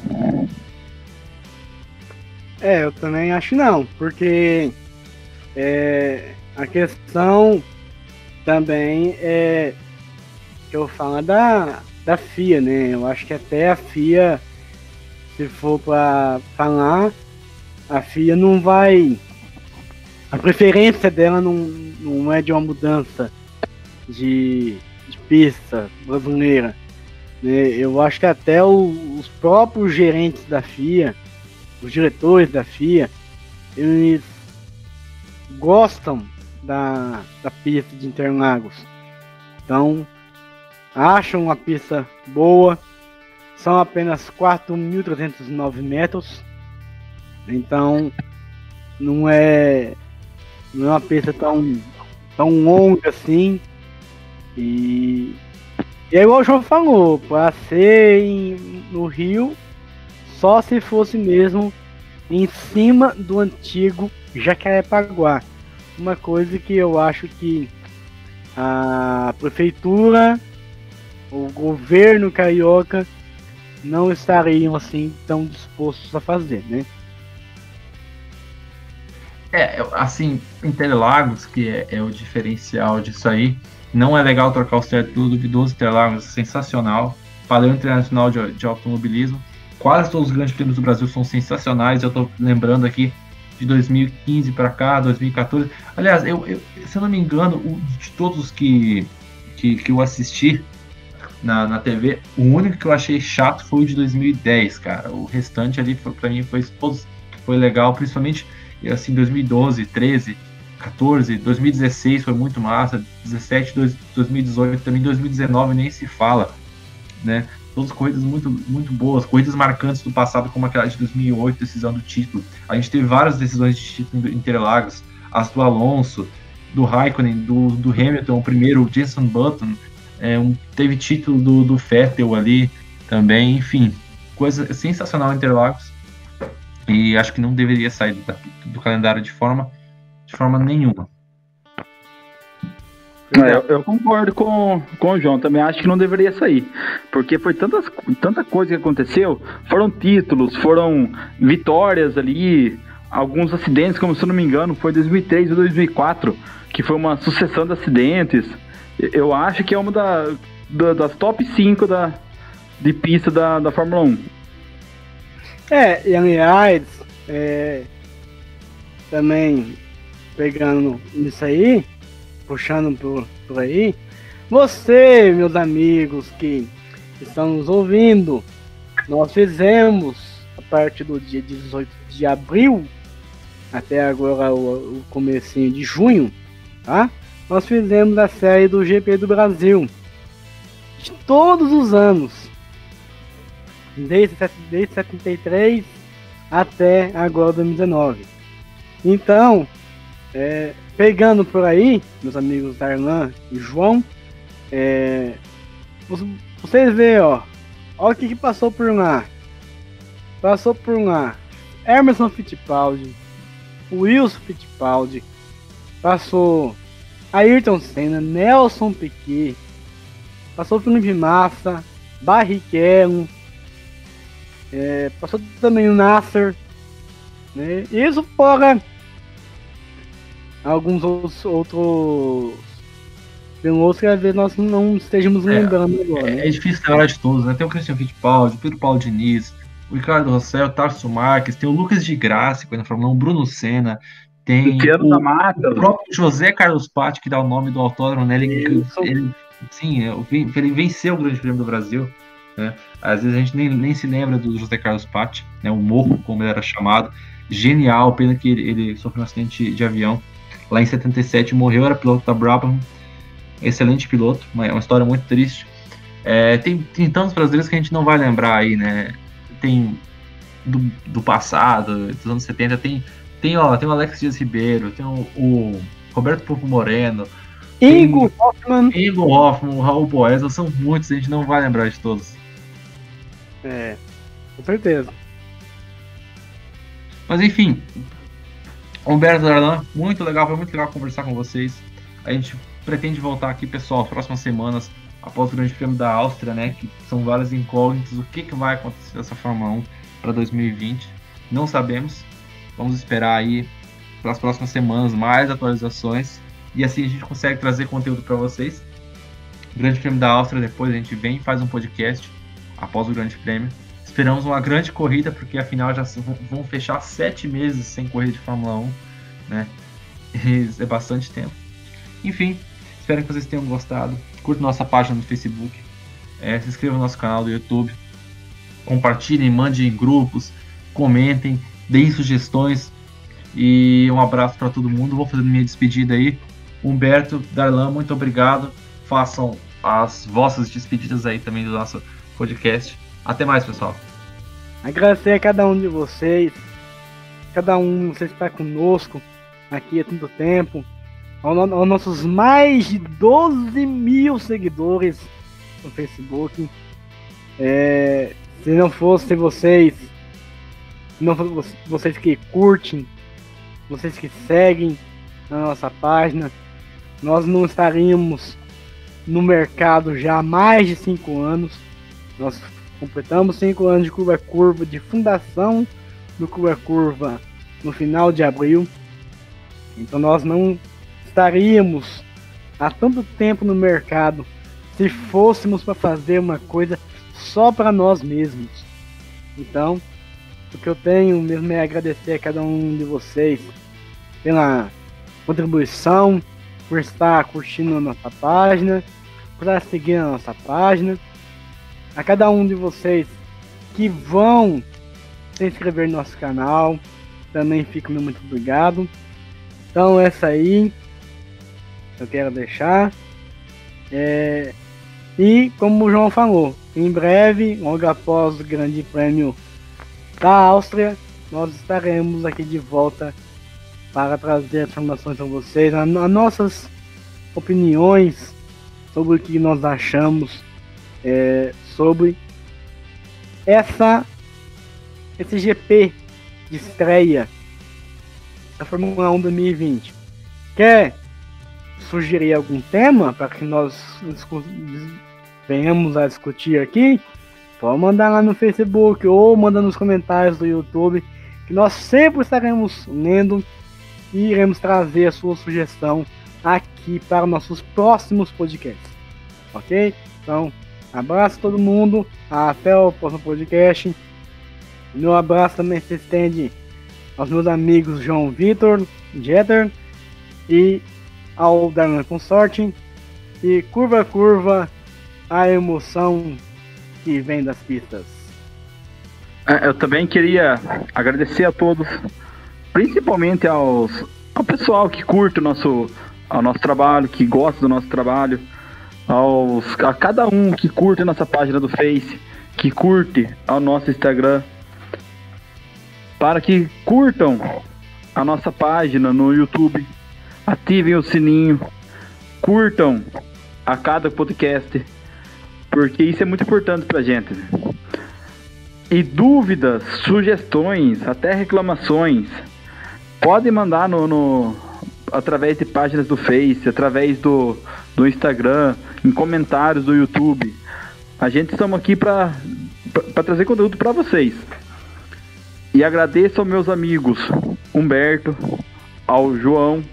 Eu também acho não, porque a questão também é que eu falo da FIA, né? Eu acho que até a FIA, se for para falar, a FIA não vai. A preferência dela não é de uma mudança de pista brasileira, né? Eu acho que até os próprios gerentes da FIA, os diretores da FIA, eles gostam da pista de Interlagos. Então, acham a pista boa. São apenas 4.309 metros. Então, não é uma pista tão longa assim. E é igual o João falou, para ser no Rio, só se fosse mesmo em cima do antigo Jacarepaguá. Uma coisa que eu acho que a prefeitura, o governo carioca não estariam assim tão dispostos a fazer, né? Assim, Interlagos, que é o diferencial disso aí, não é legal trocar o certo do duvidoso. Interlagos, sensacional, padrão internacional de automobilismo. Quase todos os grandes prêmios do Brasil são sensacionais. Eu tô lembrando aqui de 2015 para cá, 2014. Aliás, se eu não me engano, de todos os que eu assisti na TV, o único que eu achei chato foi o de 2010, cara. O restante ali, para mim, foi legal, principalmente assim, 2012, 13, 14, 2016 foi muito massa, 17, 2018 também, 2019 nem se fala, né? Todas corridas muito, muito boas, corridas marcantes do passado, como aquela de 2008, decisão do título. A gente teve várias decisões de título em Interlagos, as do Alonso, do Raikkonen, do Hamilton, o primeiro, o Jenson Button, teve título do Vettel ali também, enfim, coisa sensacional em Interlagos. E acho que não deveria sair do calendário de forma nenhuma. Eu concordo com o João, também acho que não deveria sair, porque foi tanta coisa que aconteceu, foram títulos, foram vitórias ali, alguns acidentes, como se eu não me engano, foi 2003 e 2004, que foi uma sucessão de acidentes. Eu acho que é uma das top 5 de pista da Fórmula 1. E aliás, também pegando nisso aí, puxando por aí, você, meus amigos que estão nos ouvindo, nós fizemos a partir do dia 18 de abril até agora o comecinho de junho, tá? Nós fizemos a série do GP do Brasil de todos os anos, desde 73 até agora 2019. Então, pegando por aí, meus amigos Darlan e João, vocês veem, olha o que passou por lá. Passou por lá Emerson Fittipaldi, Wilson Fittipaldi, passou Ayrton Senna, Nelson Piquet, passou Felipe Massa, Barrichello, passou também o Nasser, né? Isso fora alguns outros pilotos que às vezes nós não estejamos lembrando agora. É difícil lembrar de todos, né? Tem o Christian Fittipaldi, o Pedro Paulo Diniz, o Ricardo Rossell, o Tarso Marques, tem o Lucas de Grassi, na Fórmula 1, o Bruno Senna, tem o próprio José Carlos Patti, que dá o nome do autódromo, né? Ele venceu o Grande Prêmio do Brasil, né? Às vezes a gente nem se lembra do José Carlos Patti, né? O Morro, como ele era chamado. Genial, pena que ele sofreu um acidente de avião lá em 77, morreu, era piloto da Brabham, excelente piloto, uma história muito triste. Tem tantos brasileiros que a gente não vai lembrar aí, né? Tem do passado, dos anos 70, tem o Alex Dias Ribeiro, tem o Roberto Pulpo Moreno, Ingo Hoffmann, o Raul Boesel, são muitos, a gente não vai lembrar de todos. Com certeza. Mas enfim, Humberto Darlan, muito legal, foi muito legal conversar com vocês. A gente pretende voltar aqui, pessoal, nas próximas semanas, após o Grande Prêmio da Áustria, né? Que são várias incógnitas. O que vai acontecer nessa Fórmula 1 para 2020? Não sabemos. Vamos esperar aí para as próximas semanas mais atualizações. E assim a gente consegue trazer conteúdo para vocês. O Grande Prêmio da Áustria, depois a gente vem e faz um podcast após o Grande Prêmio. Esperamos uma grande corrida, porque afinal já vão fechar 7 meses sem corrida de Fórmula 1, né? E é bastante tempo. Enfim, espero que vocês tenham gostado. Curta nossa página no Facebook, se inscreva no nosso canal do YouTube, compartilhem, mandem em grupos, comentem, deem sugestões. E um abraço para todo mundo. Vou fazendo minha despedida aí. Humberto, Darlan, muito obrigado. Façam as vossas despedidas aí também do nosso podcast. Até mais, pessoal. Agradecer a cada um de vocês. Cada um de vocês que está conosco aqui há tanto tempo. Aos nossos mais de 12 mil seguidores no Facebook. Se não fosse vocês, vocês que curtem, vocês que seguem na nossa página, nós não estaríamos no mercado já há mais de 5 anos. Nós completamos 5 anos de Curva Curva, de fundação do Curva Curva no final de abril. Então nós não estaríamos há tanto tempo no mercado se fôssemos para fazer uma coisa só para nós mesmos. Então, o que eu tenho mesmo é agradecer a cada um de vocês pela contribuição, por estar curtindo a nossa página, por estar seguindo a nossa página. A cada um de vocês que vão se inscrever no nosso canal, também fico muito obrigado. Então essa aí eu quero deixar. E como o João falou, em breve, logo após o Grande Prêmio da Áustria, nós estaremos aqui de volta para trazer informações para vocês, as nossas opiniões sobre o que nós achamos sobre esse GP de estreia da Fórmula 1 2020. Quer sugerir algum tema para que nós venhamos a discutir aqui? Pode mandar lá no Facebook ou manda nos comentários do YouTube, que nós sempre estaremos lendo e iremos trazer a sua sugestão aqui para nossos próximos podcasts. Ok? Então, abraço a todo mundo, até o próximo podcast. Meu abraço também se estende aos meus amigos João Vitor, Jeter e ao Darlan Consorte. E curva a curva, a emoção que vem das pistas. Eu também queria agradecer a todos, principalmente ao pessoal que curte o nosso trabalho, que gosta do nosso trabalho, a cada um que curte a nossa página do Face, que curte o nosso Instagram, para que curtam a nossa página no YouTube, ativem o sininho, curtam a cada podcast, porque isso é muito importante pra gente. E dúvidas, sugestões, até reclamações, podem mandar através de páginas do Face, através do Instagram, em comentários do YouTube. A gente estamos aqui para trazer conteúdo para vocês. E agradeço aos meus amigos Humberto, ao João.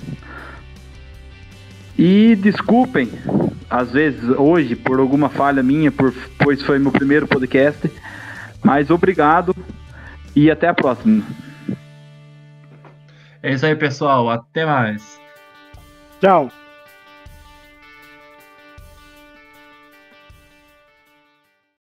E desculpem, às vezes, hoje, por alguma falha minha, pois foi meu primeiro podcast. Mas obrigado e até a próxima. É isso aí, pessoal. Até mais. Tchau.